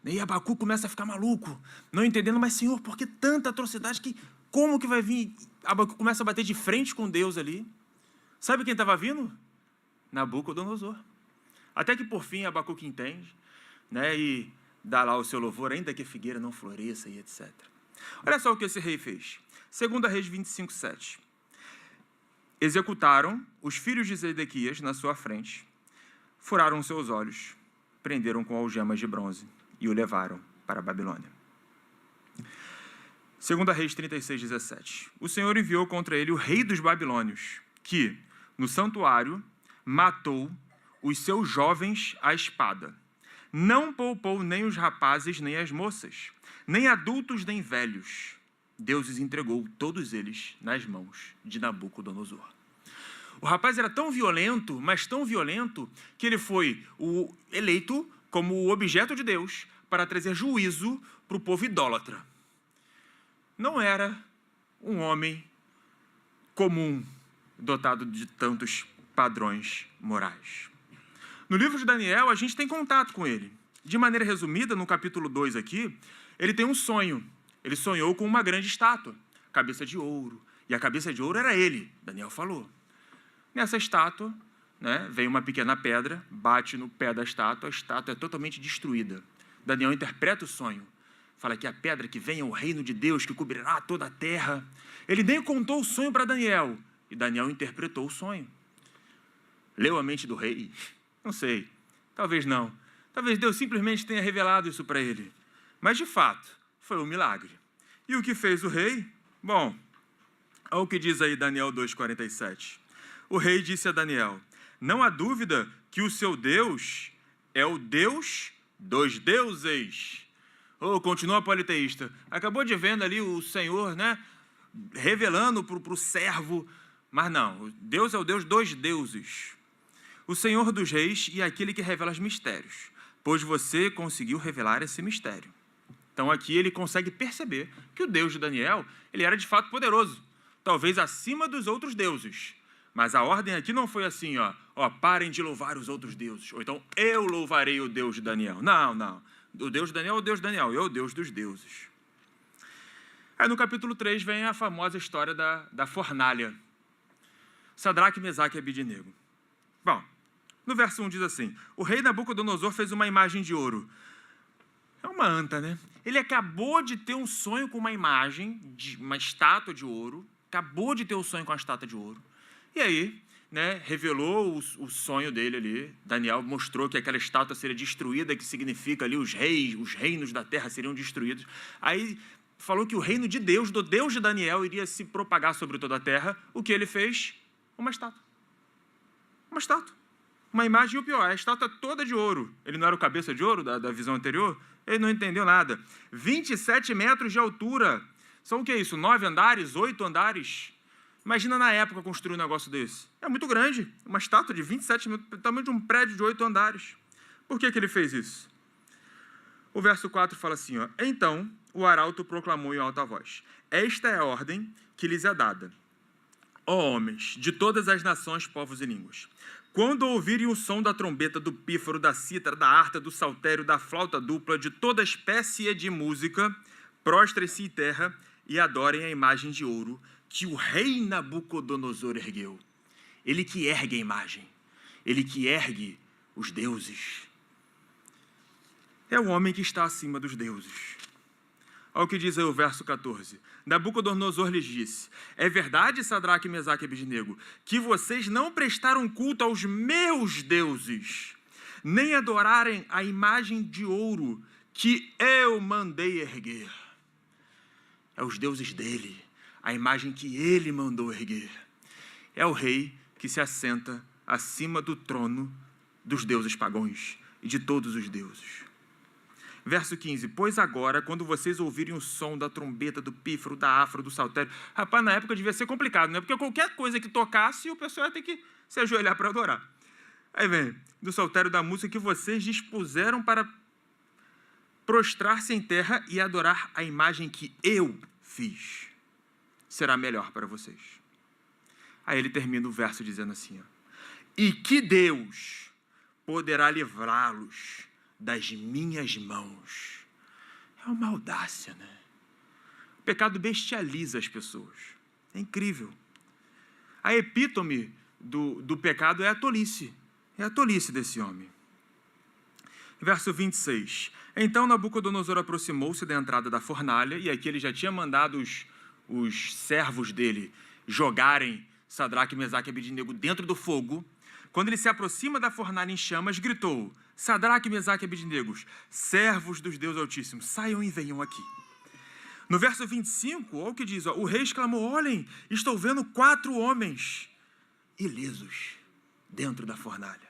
E Abacuque começa a ficar maluco, não entendendo, mas Senhor, por que tanta atrocidade? Como que vai vir? Abacuque começa a bater de frente com Deus ali. Sabe quem estava vindo? Nabucodonosor. Até que por fim Abacuque entende, né, e dá lá o seu louvor, ainda que a figueira não floresça e etc. Olha só o que esse rei fez. 2 Reis 25:7. Executaram os filhos de Zedequias na sua frente, furaram seus olhos, prenderam com algemas de bronze e o levaram para a Babilônia. 2 Reis 36:17. O Senhor enviou contra ele o rei dos babilônios, que, no santuário, matou os seus jovens à espada. Não poupou nem os rapazes, nem as moças, nem adultos, nem velhos. Deus os entregou, todos eles, nas mãos de Nabucodonosor. O rapaz era tão violento, mas tão violento, que ele foi eleito como o objeto de Deus para trazer juízo para o povo idólatra. Não era um homem comum, dotado de tantos padrões morais. No livro de Daniel, a gente tem contato com ele. De maneira resumida, no capítulo 2 aqui, ele tem um sonho. Ele sonhou com uma grande estátua, cabeça de ouro. E a cabeça de ouro era ele, Daniel falou. Nessa estátua, né, vem uma pequena pedra, bate no pé da estátua, a estátua é totalmente destruída. Daniel interpreta o sonho. Fala que a pedra que vem é o reino de Deus, que cobrirá toda a terra. Ele nem contou o sonho para Daniel. E Daniel interpretou o sonho. Leu a mente do rei? Não sei. Talvez não. Talvez Deus simplesmente tenha revelado isso para ele. Mas, de fato, foi um milagre. E o que fez o rei? Bom, olha o que diz aí Daniel 2,47. O rei disse a Daniel: não há dúvida que o seu Deus é o Deus dos deuses. Continua politeísta. Acabou de vendo ali o Senhor, né, revelando para o servo. Mas não, Deus é o Deus dos deuses. O Senhor dos reis e aquele que revela os mistérios. Pois você conseguiu revelar esse mistério. Então aqui ele consegue perceber que o Deus de Daniel, ele era de fato poderoso. Talvez acima dos outros deuses. Mas a ordem aqui não foi assim, parem de louvar os outros deuses. Ou então, eu louvarei o Deus de Daniel. Não. O Deus de Daniel é o Deus de Daniel, eu é o Deus dos deuses. Aí no capítulo 3 vem a famosa história da fornalha. Sadraque, Mesaque e Abednego. Bom, no verso 1 diz assim: o rei Nabucodonosor fez uma imagem de ouro. É uma anta, né? Ele acabou de ter um sonho com uma imagem, de uma estátua de ouro. Acabou de ter um sonho com a estátua de ouro. E aí, né, revelou o sonho dele ali. Daniel mostrou que aquela estátua seria destruída, que significa ali os reinos da terra seriam destruídos. Aí falou que o reino de Deus, do Deus de Daniel, iria se propagar sobre toda a terra. O que ele fez? Uma estátua. Uma estátua. Uma imagem, e o pior, a estátua toda de ouro. Ele não era o cabeça de ouro da visão anterior? Ele não entendeu nada. 27 metros de altura. São o que é isso? 9 andares? 8 andares? Imagina na época construir um negócio desse. É muito grande. Uma estátua de 27 metros, tamanho de um prédio de 8 andares. Por que ele fez isso? O verso 4 fala assim, Então o arauto proclamou em alta voz: esta é a ordem que lhes é dada. Ó homens, de todas as nações, povos e línguas, quando ouvirem o som da trombeta, do pífaro, da cítara, da harta, do saltério, da flauta dupla, de toda espécie de música, prostrem-se em terra e adorem a imagem de ouro que o rei Nabucodonosor ergueu. Ele que ergue a imagem, ele que ergue os deuses. É o homem que está acima dos deuses. Olha o que diz aí o verso 14. Nabucodonosor lhes disse: é verdade, Sadraque, Mesaque e Abednego, que vocês não prestaram culto aos meus deuses, nem adorarem a imagem de ouro que eu mandei erguer. É os deuses dele, a imagem que ele mandou erguer. É o rei que se assenta acima do trono dos deuses pagãos e de todos os deuses. Verso 15, pois agora, quando vocês ouvirem o som da trombeta, do pífaro, da afro, do saltério... Rapaz, na época devia ser complicado, né? Porque qualquer coisa que tocasse, o pessoal ia ter que se ajoelhar para adorar. Aí vem, do saltério da música que vocês dispuseram para prostrar-se em terra e adorar a imagem que eu fiz. Será melhor para vocês. Aí ele termina o verso dizendo assim, ó, e que Deus poderá livrá-los das minhas mãos. É uma audácia, né? O pecado bestializa as pessoas. É incrível. A epítome do pecado é a tolice. É a tolice desse homem. Verso 26. Então Nabucodonosor aproximou-se da entrada da fornalha, e aqui ele já tinha mandado os servos dele jogarem Sadraque, Mesaque e Abednego dentro do fogo. Quando ele se aproxima da fornalha em chamas, gritou: Sadraque, Mesaque e Abednego, servos dos Deus Altíssimos, saiam e venham aqui. No verso 25, olha o que diz, ó, o rei exclamou: olhem, estou vendo 4 homens ilesos dentro da fornalha.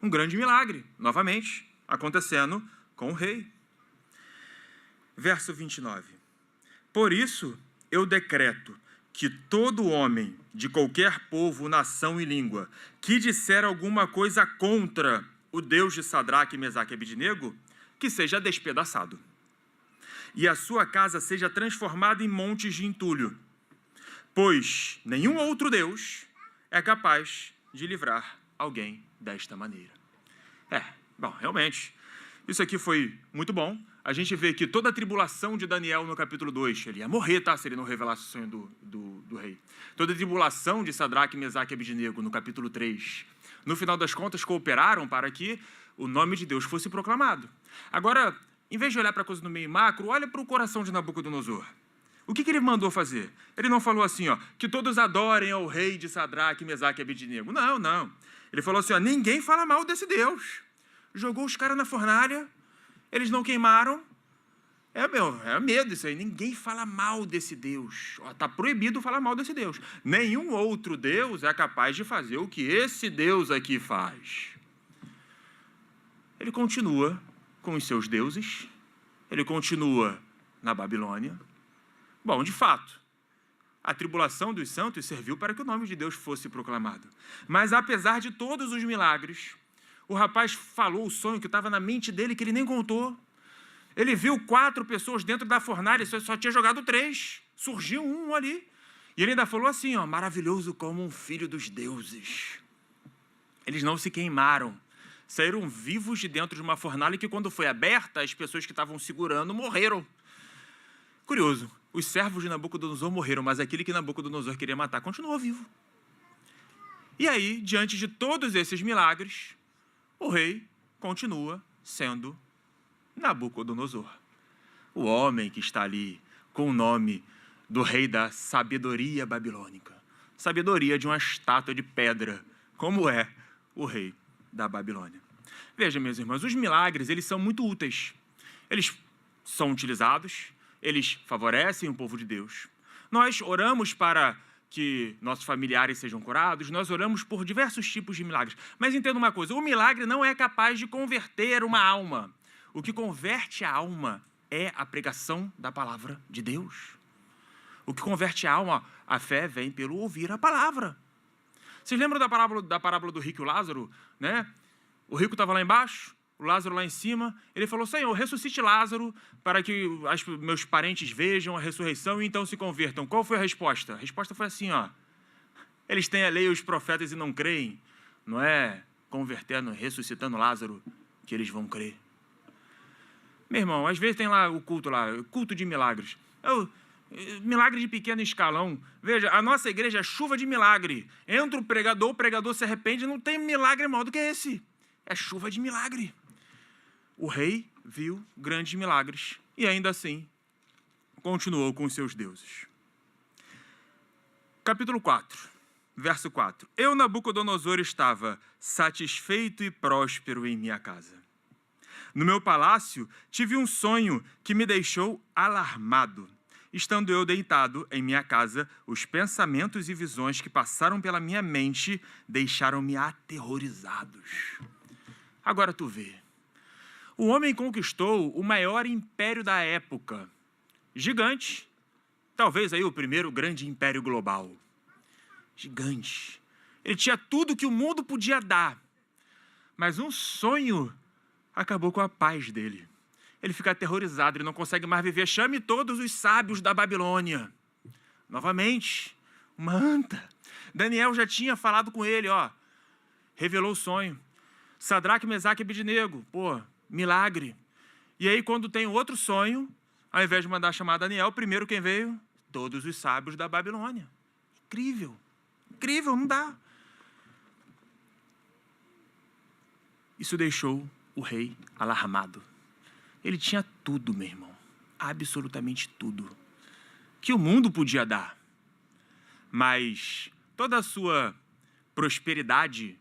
Um grande milagre, novamente, acontecendo com o rei. Verso 29. Por isso eu decreto que todo homem de qualquer povo, nação e língua que disser alguma coisa contra o Deus de Sadraque, Mesaque e Abednego, que seja despedaçado, e a sua casa seja transformada em montes de entulho, pois nenhum outro Deus é capaz de livrar alguém desta maneira. Bom, realmente, isso aqui foi muito bom. A gente vê que toda a tribulação de Daniel no capítulo 2, ele ia morrer, tá? Se ele não revelasse o sonho do rei. Toda a tribulação de Sadraque, Mesaque e Abednego no capítulo 3, no final das contas, cooperaram para que o nome de Deus fosse proclamado. Agora, em vez de olhar para a coisa no meio macro, olha para o coração de Nabucodonosor. O que ele mandou fazer? Ele não falou assim, ó, que todos adorem ao rei de Sadraque, Mesaque e Abednego. Não, não. Ele falou assim, ó, ninguém fala mal desse Deus. Jogou os caras na fornalha, eles não queimaram. É medo isso aí. Ninguém fala mal desse Deus. Está proibido falar mal desse Deus. Nenhum outro Deus é capaz de fazer o que esse Deus aqui faz. Ele continua com os seus deuses. Ele continua na Babilônia. Bom, de fato, a tribulação dos santos serviu para que o nome de Deus fosse proclamado. Mas, apesar de todos os milagres, o rapaz falou o sonho que estava na mente dele, que ele nem contou. Ele viu 4 pessoas dentro da fornalha, só tinha jogado 3. Surgiu um ali. E ele ainda falou assim, ó, maravilhoso como um filho dos deuses. Eles não se queimaram. Saíram vivos de dentro de uma fornalha que, quando foi aberta, as pessoas que estavam segurando morreram. Curioso, os servos de Nabucodonosor morreram, mas aquele que Nabucodonosor queria matar continuou vivo. E aí, diante de todos esses milagres, o rei continua sendo Nabucodonosor, o homem que está ali com o nome do rei da sabedoria babilônica, sabedoria de uma estátua de pedra, como é o rei da Babilônia. Veja, meus irmãos, os milagres, eles são muito úteis. Eles são utilizados, eles favorecem o povo de Deus. Nós oramos para que nossos familiares sejam curados, nós oramos por diversos tipos de milagres. Mas entenda uma coisa, o milagre não é capaz de converter uma alma. O que converte a alma é a pregação da palavra de Deus. O que converte a alma, a fé vem pelo ouvir a palavra. Vocês lembram da parábola do rico e Lázaro, né? O rico estava lá embaixo, o Lázaro lá em cima, ele falou, Senhor, ressuscite Lázaro para que meus parentes vejam a ressurreição e então se convertam. Qual foi a resposta? A resposta foi assim, ó, eles têm a lei e os profetas e não creem. Não é convertendo, ressuscitando Lázaro que eles vão crer. Meu irmão, às vezes tem lá o culto de milagres. Milagre de pequeno escalão. Veja, a nossa igreja é chuva de milagre. Entra o pregador se arrepende, não tem milagre maior do que esse. É chuva de milagre. O rei viu grandes milagres e ainda assim continuou com os seus deuses. Capítulo 4, verso 4. Eu, Nabucodonosor, estava satisfeito e próspero em minha casa. No meu palácio tive um sonho que me deixou alarmado. Estando eu deitado em minha casa, os pensamentos e visões que passaram pela minha mente deixaram-me aterrorizados. Agora tu vê. O homem conquistou o maior império da época. Gigante. Talvez aí o primeiro grande império global. Gigante. Ele tinha tudo que o mundo podia dar. Mas um sonho acabou com a paz dele. Ele fica aterrorizado, ele não consegue mais viver. Chame todos os sábios da Babilônia. Novamente, uma anta. Daniel já tinha falado com ele, ó. Revelou o sonho. Sadraque, Mesaque e Abednego. Pô, milagre. E aí, quando tem outro sonho, ao invés de mandar chamar Daniel, primeiro quem veio? Todos os sábios da Babilônia. Incrível. Incrível, não dá. Isso deixou o rei alarmado. Ele tinha tudo, meu irmão. Absolutamente tudo. Que o mundo podia dar. Mas toda a sua prosperidade,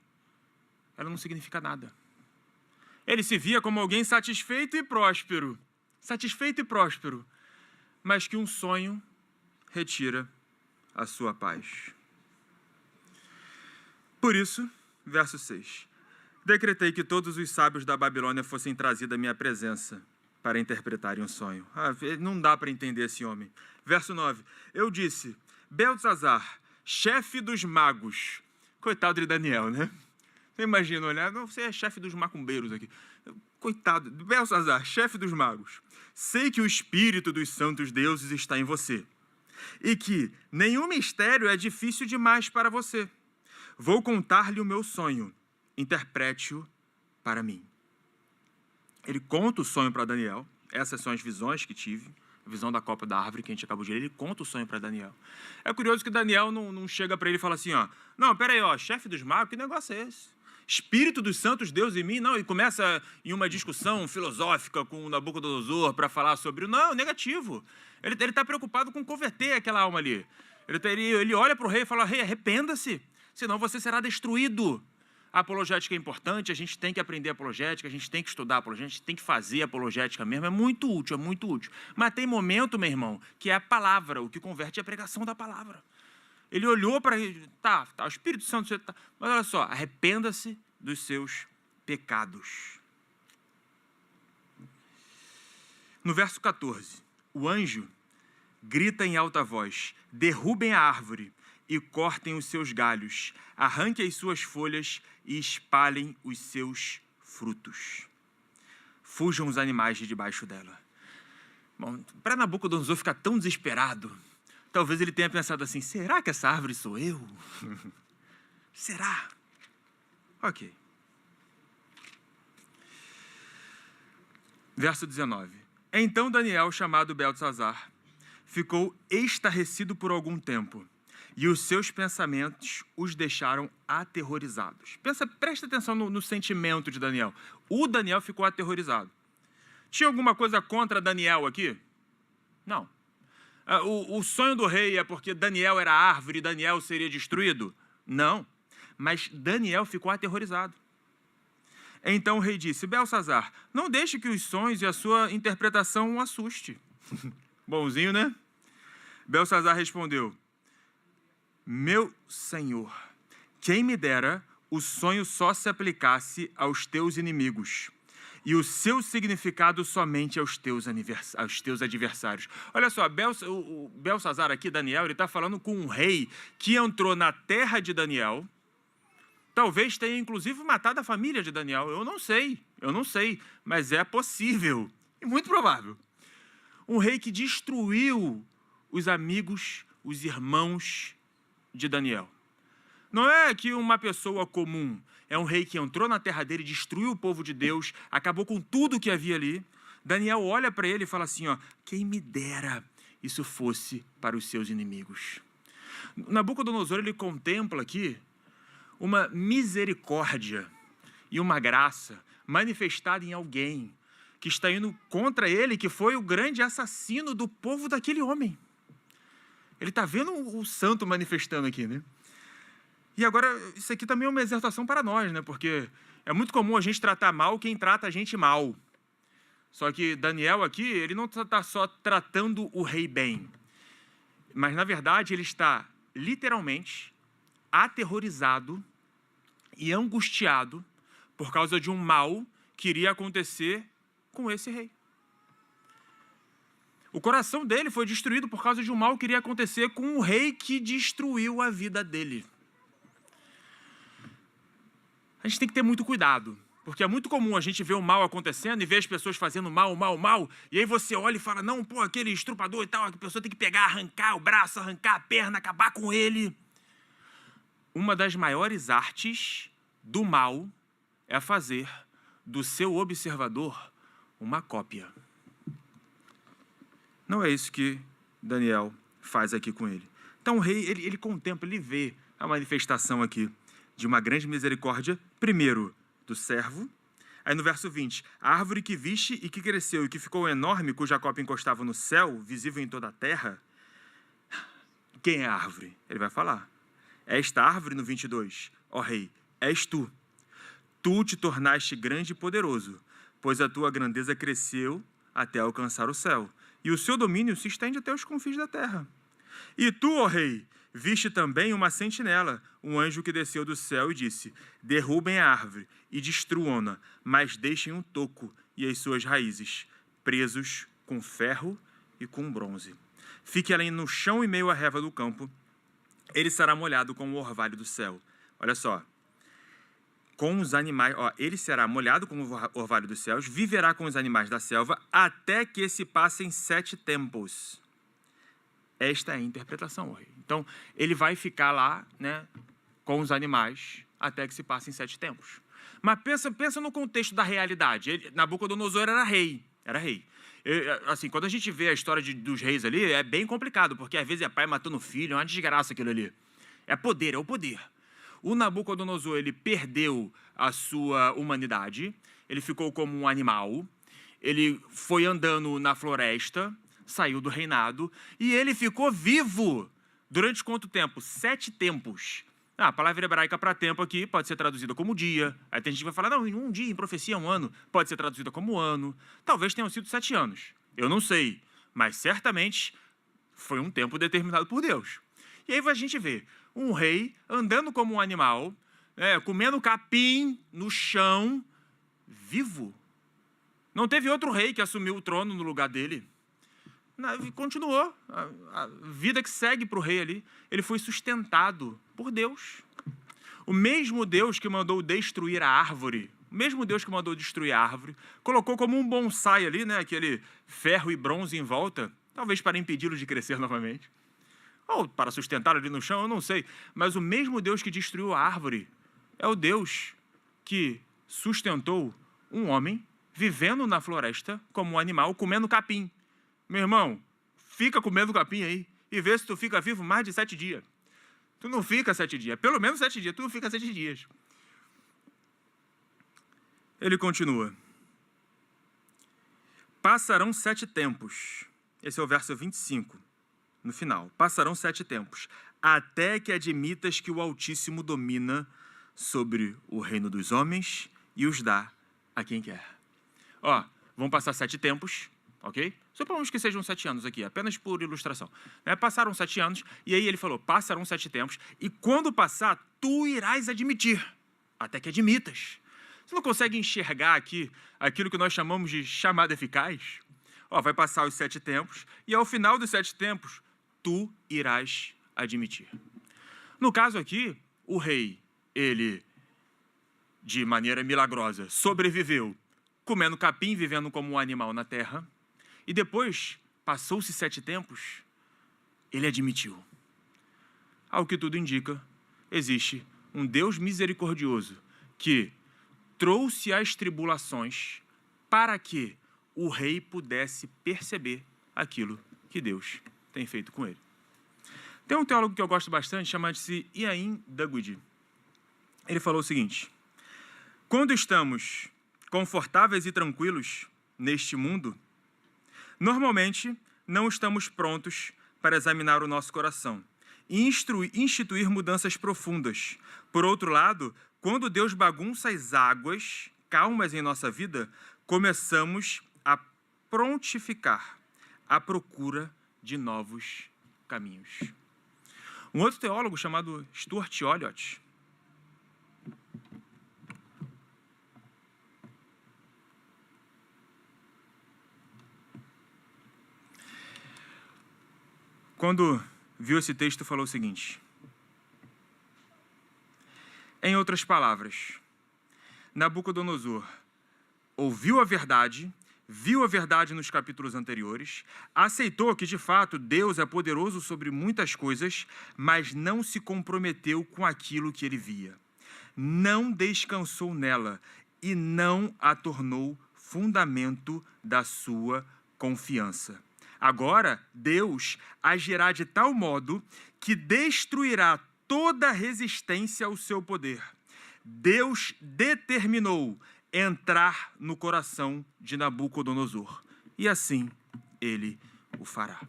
ela não significa nada. Ele se via como alguém satisfeito e próspero. Satisfeito e próspero. Mas que um sonho retira a sua paz. Por isso, verso 6. Decretei que todos os sábios da Babilônia fossem trazidos à minha presença para interpretarem um sonho. Não dá para entender esse homem. Verso 9. Eu disse, Beltzazar, chefe dos magos. Coitado de Daniel, né? Você imagina olhar, não, você é chefe dos macumbeiros aqui. Coitado, Beltzazar, chefe dos magos. Sei que o espírito dos santos deuses está em você e que nenhum mistério é difícil demais para você. Vou contar-lhe o meu sonho. Interprete-o para mim. Ele conta o sonho para Daniel. Essas são as visões que tive. A visão da copa da árvore que a gente acabou de ler. Ele conta o sonho para Daniel. É curioso que Daniel não chega para ele e fala assim, ó, não, peraí, ó, chefe dos magos, que negócio é esse? Espírito dos santos, Deus em mim? Não, e começa em uma discussão filosófica com o Nabucodonosor para falar sobre... Não, negativo. Ele está preocupado com converter aquela alma ali. Ele olha para o rei e fala, rei, arrependa-se, senão você será destruído. A apologética é importante, a gente tem que aprender apologética, a gente tem que estudar apologética, a gente tem que fazer apologética mesmo, é muito útil, é muito útil. Mas tem momento, meu irmão, que é a palavra, o que converte é a pregação da palavra. Ele olhou para... Tá, o Espírito Santo... Tá, mas olha só, arrependa-se dos seus pecados. No verso 14, o anjo grita em alta voz, derrubem a árvore e cortem os seus galhos, arranquem as suas folhas e espalhem os seus frutos. Fujam os animais de debaixo dela. Bom, para Nabucodonosor ficar tão desesperado, talvez ele tenha pensado assim, será que essa árvore sou eu? Será? Ok. Verso 19. Então Daniel, chamado Beltzazar, ficou estarrecido por algum tempo, e os seus pensamentos os deixaram aterrorizados. Presta atenção no sentimento de Daniel. O Daniel ficou aterrorizado. Tinha alguma coisa contra Daniel aqui? Não. O sonho do rei é porque Daniel era árvore e Daniel seria destruído? Não. Mas Daniel ficou aterrorizado. Então o rei disse, Beltzazar, não deixe que os sonhos e a sua interpretação o assuste. Bonzinho, né? Beltzazar respondeu, meu senhor, quem me dera o sonho só se aplicasse aos teus inimigos e o seu significado somente aos teus adversários. Olha só, o Beltzazar aqui, Daniel, ele está falando com um rei que entrou na terra de Daniel, Talvez tenha, inclusive, matado a família de Daniel. Eu não sei, mas é possível e muito provável. Um rei que destruiu os amigos, os irmãos de Daniel. Não é que uma pessoa comum, é um rei que entrou na terra dele, destruiu o povo de Deus, acabou com tudo que havia ali. Daniel olha para ele e fala assim, ó, quem me dera isso fosse para os seus inimigos. Nabucodonosor, ele contempla aqui uma misericórdia e uma graça manifestada em alguém que está indo contra ele, que foi o grande assassino do povo daquele homem. Ele está vendo o santo manifestando aqui, né? E agora, isso aqui também é uma exortação para nós, né? Porque é muito comum a gente tratar mal quem trata a gente mal. Só que Daniel aqui, ele não está só tratando o rei bem, mas, na verdade, ele está literalmente aterrorizado e angustiado por causa de um mal que iria acontecer com esse rei. O coração dele foi destruído por causa de um mal que iria acontecer com o rei que destruiu a vida dele. A gente tem que ter muito cuidado, porque é muito comum a gente ver o mal acontecendo e ver as pessoas fazendo mal, e aí você olha e fala, não, pô, aquele estrupador e tal, a pessoa tem que pegar, arrancar o braço, arrancar a perna, acabar com ele. Uma das maiores artes do mal é fazer do seu observador uma cópia. Não é isso que Daniel faz aqui com ele. Então o rei, ele contempla, ele vê a manifestação aqui de uma grande misericórdia, primeiro do servo. Aí no verso 20, a árvore que viste e que cresceu e que ficou enorme, cuja copa encostava no céu, visível em toda a terra. Quem é a árvore? Ele vai falar. Esta árvore, no 22, ó rei, és tu. Tu te tornaste grande e poderoso, pois a tua grandeza cresceu até alcançar o céu, e o seu domínio se estende até os confins da terra. E tu, ó rei, viste também uma sentinela, um anjo que desceu do céu e disse, derrubem a árvore e destruam-na, mas deixem um toco e as suas raízes, presos com ferro e com bronze. Fique além no chão e meio à relva do campo, ele será molhado com o orvalho do céu. Olha só, com os animais, ele será molhado com o orvalho dos céus, viverá com os animais da selva, até que se passem 7 tempos. Esta é a interpretação, rei. Então, ele vai ficar lá, né, com os animais, até que se passem 7 tempos. Mas pensa no contexto da realidade. Nabucodonosor era rei. Assim, quando a gente vê a história dos reis ali, é bem complicado, porque às vezes é pai matando filho, é uma desgraça aquilo ali. É o poder. O Nabucodonosor, ele perdeu a sua humanidade, ele ficou como um animal, ele foi andando na floresta, saiu do reinado, e ele ficou vivo durante quanto tempo? 7 tempos. A palavra hebraica para tempo aqui pode ser traduzida como dia. Aí tem gente que vai falar, não, em um dia, em profecia, 1 ano. Pode ser traduzida como ano. Talvez tenham sido 7 anos. Eu não sei. Mas certamente foi um tempo determinado por Deus. E aí a gente vê um rei andando como um animal, comendo capim no chão, vivo. Não teve outro rei que assumiu o trono no lugar dele. Continuou. A vida que segue para o rei ali, ele foi sustentado por Deus. O mesmo Deus que mandou destruir a árvore, colocou como um bonsai ali, né, aquele ferro e bronze em volta, talvez para impedi-lo de crescer novamente, ou para sustentá-lo ali no chão, eu não sei. Mas o mesmo Deus que destruiu a árvore é o Deus que sustentou um homem vivendo na floresta como um animal, comendo capim. Meu irmão, fica comendo capim aí e vê se tu fica vivo mais de 7 dias. Tu não fica 7 dias, pelo menos 7 dias, tu não fica 7 dias. Ele continua. Passarão 7 tempos. Esse é o verso 25, no final. Passarão 7 tempos, até que admitas que o Altíssimo domina sobre o reino dos homens e os dá a quem quer. Vão passar 7 tempos. Ok? Supomos que sejam 7 anos aqui, apenas por ilustração. Passaram 7 anos, e aí ele falou, passarão 7 tempos, e quando passar, tu irás admitir, até que admitas. Você não consegue enxergar aqui aquilo que nós chamamos de chamada eficaz? Vai passar os 7 tempos, e ao final dos 7 tempos, tu irás admitir. No caso aqui, o rei, ele de maneira milagrosa, sobreviveu, comendo capim, vivendo como um animal na terra, e depois, passou-se 7 tempos, ele admitiu. Ao que tudo indica, existe um Deus misericordioso que trouxe as tribulações para que o rei pudesse perceber aquilo que Deus tem feito com ele. Tem um teólogo que eu gosto bastante, chamado-se Iain Dugwid. Ele falou o seguinte: quando estamos confortáveis e tranquilos neste mundo, normalmente não estamos prontos para examinar o nosso coração e instituir mudanças profundas. Por outro lado, quando Deus bagunça as águas calmas em nossa vida, começamos a prontificar à procura de novos caminhos. Um outro teólogo chamado Stuart Olyott, quando viu esse texto, falou o seguinte: em outras palavras, Nabucodonosor ouviu a verdade, viu a verdade nos capítulos anteriores, aceitou que, de fato, Deus é poderoso sobre muitas coisas, mas não se comprometeu com aquilo que ele via. Não descansou nela e não a tornou fundamento da sua confiança. Agora, Deus agirá de tal modo que destruirá toda resistência ao seu poder. Deus determinou entrar no coração de Nabucodonosor, e assim ele o fará.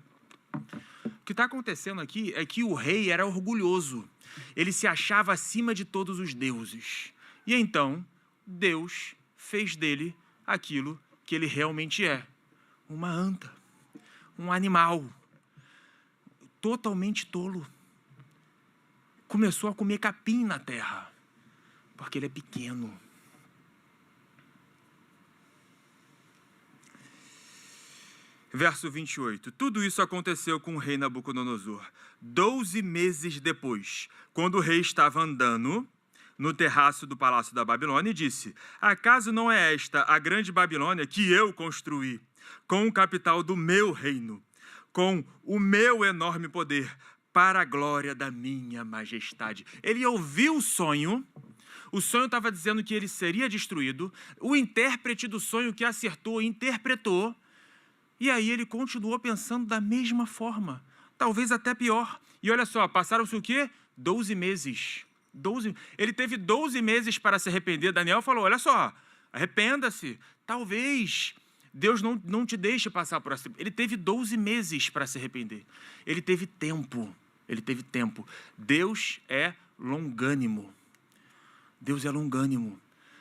O que está acontecendo aqui é que o rei era orgulhoso, ele se achava acima de todos os deuses, e então Deus fez dele aquilo que ele realmente é: uma anta, um animal, totalmente tolo. Começou a comer capim na terra, porque ele é pequeno. Verso 28. Tudo isso aconteceu com o rei Nabucodonosor 12 meses depois, quando o rei estava andando no terraço do palácio da Babilônia e disse: acaso não é esta a grande Babilônia que eu construí, com o capital do meu reino, com o meu enorme poder, para a glória da minha majestade? Ele ouviu o sonho estava dizendo que ele seria destruído, o intérprete do sonho que acertou, interpretou, e aí ele continuou pensando da mesma forma, talvez até pior. E olha só, passaram-se o quê? 12 meses. Ele teve 12 meses para se arrepender. Daniel falou: olha só, arrependa-se, talvez Deus não te deixe passar por essa. Ele teve 12 meses para se arrepender. Ele teve tempo. Deus é longânimo.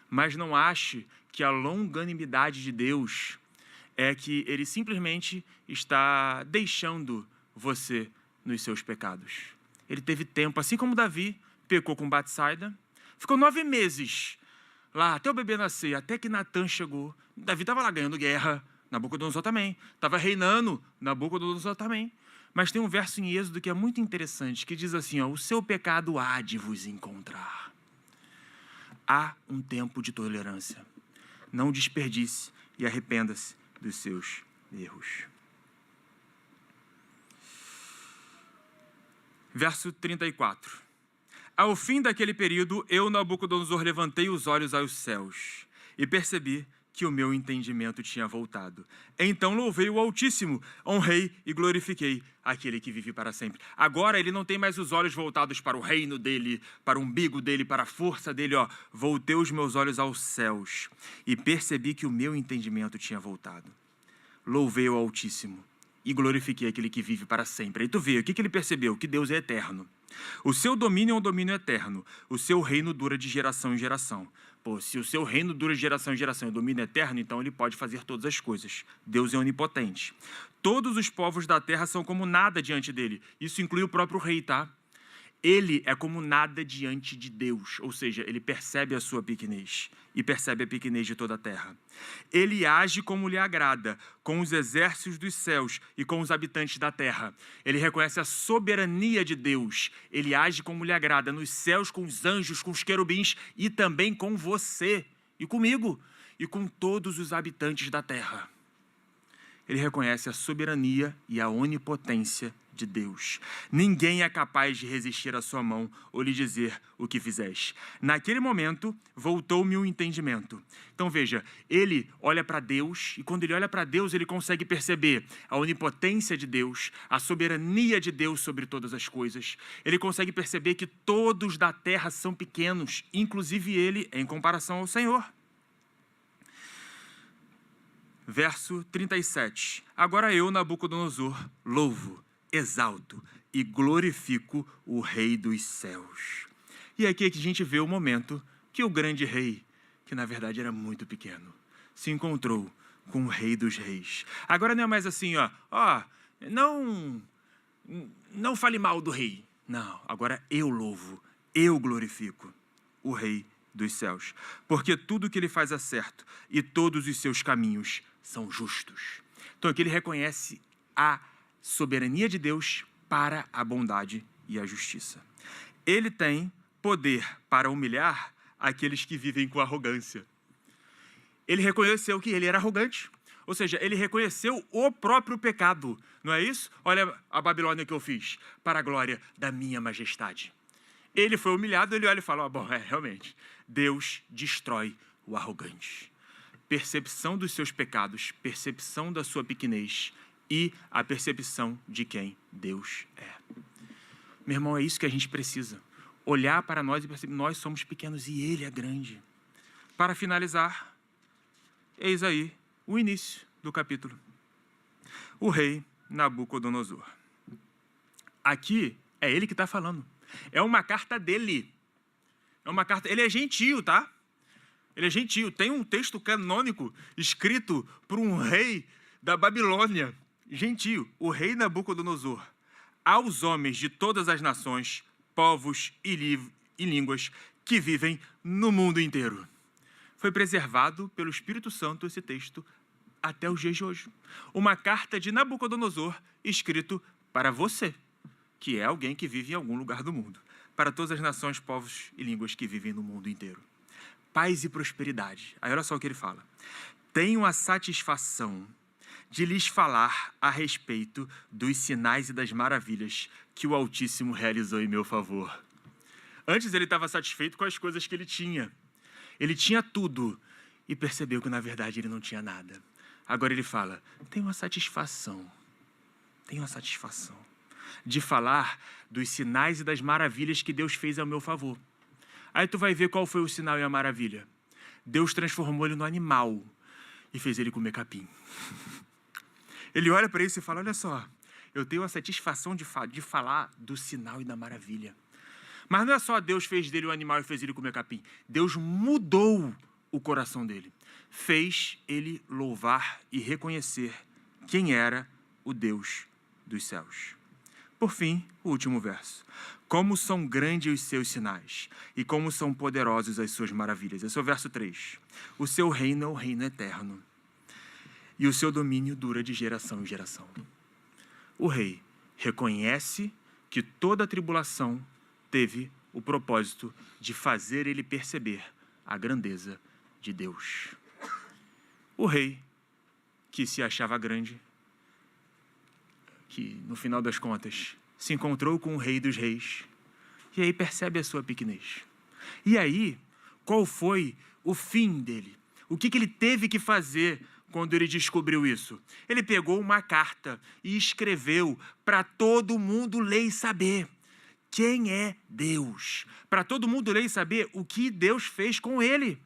Mas não ache que a longanimidade de Deus é que ele simplesmente está deixando você nos seus pecados. Ele teve tempo, assim como Davi pecou com Batsaida, ficou 9 meses lá, até o bebê nascer, até que Natã chegou. Davi estava lá ganhando guerra, Nabucodonosor também, estava reinando, Nabucodonosor também. Mas tem um verso em Êxodo que é muito interessante, que diz assim: o seu pecado há de vos encontrar. Há um tempo de tolerância. Não desperdice e arrependa-se dos seus erros. Verso 34. Ao fim daquele período, eu, Nabucodonosor, levantei os olhos aos céus e percebi que o meu entendimento tinha voltado. Então louvei o Altíssimo, honrei e glorifiquei aquele que vive para sempre. Agora ele não tem mais os olhos voltados para o reino dele, para o umbigo dele, para a força dele. Voltei os meus olhos aos céus e percebi que o meu entendimento tinha voltado. Louvei o Altíssimo e glorifiquei aquele que vive para sempre. Aí tu vê, o que ele percebeu? Que Deus é eterno. O seu domínio é um domínio eterno. O seu reino dura de geração em geração. Se o seu reino dura de geração em geração e o domínio é eterno, então ele pode fazer todas as coisas. Deus é onipotente. Todos os povos da terra são como nada diante dele. Isso inclui o próprio rei, tá? Ele é como nada diante de Deus, ou seja, ele percebe a sua pequenez e percebe a pequenez de toda a terra. Ele age como lhe agrada, com os exércitos dos céus e com os habitantes da terra. Ele reconhece a soberania de Deus. Ele age como lhe agrada nos céus, com os anjos, com os querubins e também com você e comigo e com todos os habitantes da terra. Ele reconhece a soberania e a onipotência de Deus. Ninguém é capaz de resistir à sua mão ou lhe dizer o que fizeste. Naquele momento, voltou-me o entendimento. Então veja, ele olha para Deus e quando ele olha para Deus, ele consegue perceber a onipotência de Deus, a soberania de Deus sobre todas as coisas. Ele consegue perceber que todos da terra são pequenos, inclusive ele, em comparação ao Senhor. Verso 37. Agora eu, Nabucodonosor, louvo, exalto e glorifico o Rei dos céus. E aqui é que a gente vê o momento que o grande rei, que na verdade era muito pequeno, se encontrou com o Rei dos reis. Agora não é mais assim, não fale mal do rei. Não, agora eu louvo, eu glorifico o Rei dos céus. Porque tudo que ele faz é certo e todos os seus caminhos são justos. Então aqui ele reconhece a soberania de Deus para a bondade e a justiça. Ele tem poder para humilhar aqueles que vivem com arrogância. Ele reconheceu que ele era arrogante. Ou seja, ele reconheceu o próprio pecado. Não é isso? Olha a Babilônia que eu fiz para a glória da minha majestade. Ele foi humilhado, ele olha e fala, realmente, Deus destrói o arrogante. Percepção dos seus pecados, percepção da sua pequenez e a percepção de quem Deus é. Meu irmão, é isso que a gente precisa. Olhar para nós e perceber que nós somos pequenos e Ele é grande. Para finalizar, eis aí o início do capítulo. O rei Nabucodonosor. Aqui é ele que está falando. É uma carta dele. É uma carta. Ele é gentio, tá? Ele é gentio. Tem um texto canônico escrito por um rei da Babilônia. Gentio. O rei Nabucodonosor. Aos homens de todas as nações, povos e línguas que vivem no mundo inteiro. Foi preservado pelo Espírito Santo esse texto até os dias de hoje. Uma carta de Nabucodonosor escrito para você, que é alguém que vive em algum lugar do mundo. Para todas as nações, povos e línguas que vivem no mundo inteiro. Paz e prosperidade. Aí olha só o que ele fala. Tenho a satisfação de lhes falar a respeito dos sinais e das maravilhas que o Altíssimo realizou em meu favor. Antes ele estava satisfeito com as coisas que ele tinha. Ele tinha tudo e percebeu que na verdade ele não tinha nada. Agora ele fala, tenho a satisfação de falar dos sinais e das maravilhas que Deus fez ao meu favor. Aí tu vai ver qual foi o sinal e a maravilha. Deus transformou ele no animal e fez ele comer capim. Ele olha para isso e fala, olha só, eu tenho a satisfação de falar do sinal e da maravilha. Mas não é só Deus fez dele o animal e fez ele comer capim. Deus mudou o coração dele. Fez ele louvar e reconhecer quem era o Deus dos céus. Por fim, o último verso. Como são grandes os seus sinais e como são poderosos as suas maravilhas. Esse é o verso 3. O seu reino é o reino eterno e o seu domínio dura de geração em geração. O rei reconhece que toda a tribulação teve o propósito de fazer ele perceber a grandeza de Deus. O rei, que se achava grande, que no final das contas se encontrou com o Rei dos Reis, e aí percebe a sua pequenez. E aí, qual foi o fim dele? O que ele teve que fazer quando ele descobriu isso? Ele pegou uma carta e escreveu para todo mundo ler e saber quem é Deus. Para todo mundo ler e saber o que Deus fez com ele.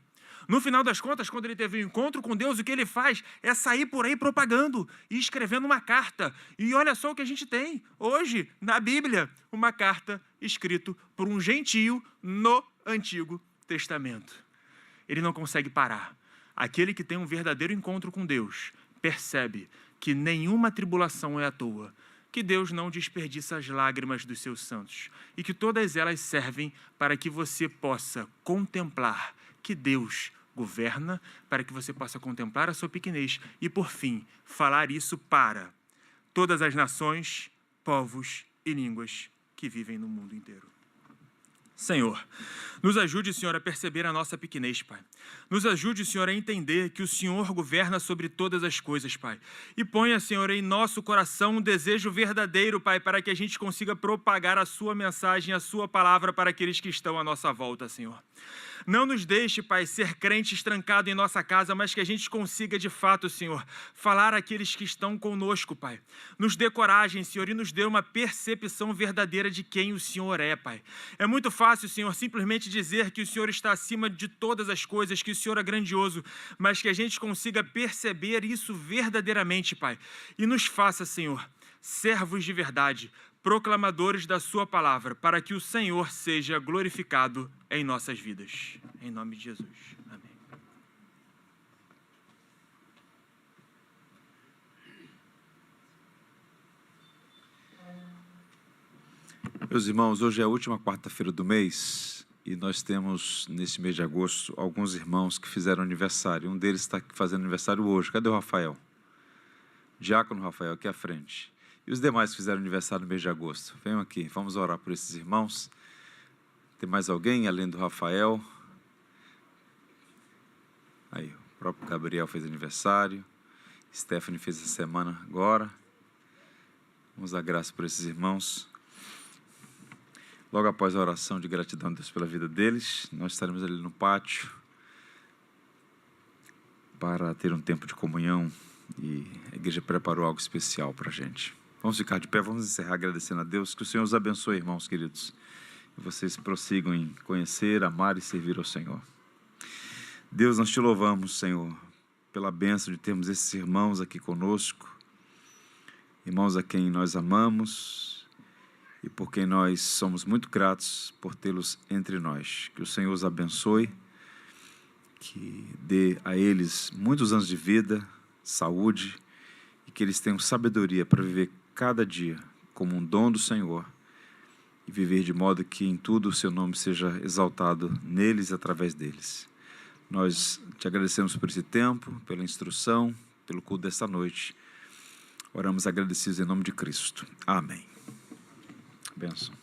No final das contas, quando ele teve um encontro com Deus, o que ele faz é sair por aí propagando e escrevendo uma carta. E olha só o que a gente tem hoje na Bíblia, uma carta escrita por um gentio no Antigo Testamento. Ele não consegue parar. Aquele que tem um verdadeiro encontro com Deus percebe que nenhuma tribulação é à toa, que Deus não desperdiça as lágrimas dos seus santos e que todas elas servem para que você possa contemplar que Deus governa, para que você possa contemplar a sua pequenez e, por fim, falar isso para todas as nações, povos e línguas que vivem no mundo inteiro. Senhor, nos ajude, Senhor, a perceber a nossa pequenez, Pai. Nos ajude, Senhor, a entender que o Senhor governa sobre todas as coisas, Pai. E ponha, Senhor, em nosso coração um desejo verdadeiro, Pai, para que a gente consiga propagar a sua mensagem, a sua palavra para aqueles que estão à nossa volta, Senhor. Não nos deixe, Pai, ser crentes trancados em nossa casa, mas que a gente consiga, de fato, Senhor, falar àqueles que estão conosco, Pai. Nos dê coragem, Senhor, e nos dê uma percepção verdadeira de quem o Senhor é, Pai. É muito fácil, Senhor, simplesmente dizer que o Senhor está acima de todas as coisas, que o Senhor é grandioso, mas que a gente consiga perceber isso verdadeiramente, Pai. E nos faça, Senhor, servos de verdade, proclamadores da sua palavra, para que o Senhor seja glorificado em nossas vidas. Em nome de Jesus. Amém. Meus irmãos, hoje é a última quarta-feira do mês e nós temos, nesse mês de agosto, alguns irmãos que fizeram aniversário. Um deles está fazendo aniversário hoje. Cadê o Rafael? Diácono Rafael, aqui à frente. E os demais que fizeram aniversário no mês de agosto? Venham aqui, vamos orar por esses irmãos. Tem mais alguém além do Rafael? Aí, o próprio Gabriel fez aniversário. Stephanie fez essa semana agora. Vamos dar graça por esses irmãos. Logo após a oração de gratidão a Deus pela vida deles, nós estaremos ali no pátio para ter um tempo de comunhão e a igreja preparou algo especial para a gente. Vamos ficar de pé, vamos encerrar agradecendo a Deus. Que o Senhor os abençoe, irmãos queridos. E vocês prossigam em conhecer, amar e servir ao Senhor. Deus, nós te louvamos, Senhor, pela bênção de termos esses irmãos aqui conosco. Irmãos a quem nós amamos e por quem nós somos muito gratos por tê-los entre nós. Que o Senhor os abençoe, que dê a eles muitos anos de vida, saúde, e que eles tenham sabedoria para viver cada dia como um dom do Senhor e viver de modo que em tudo o seu nome seja exaltado neles e através deles. Nós te agradecemos por esse tempo, pela instrução, pelo culto desta noite. Oramos agradecidos em nome de Cristo. Amém. Bênção.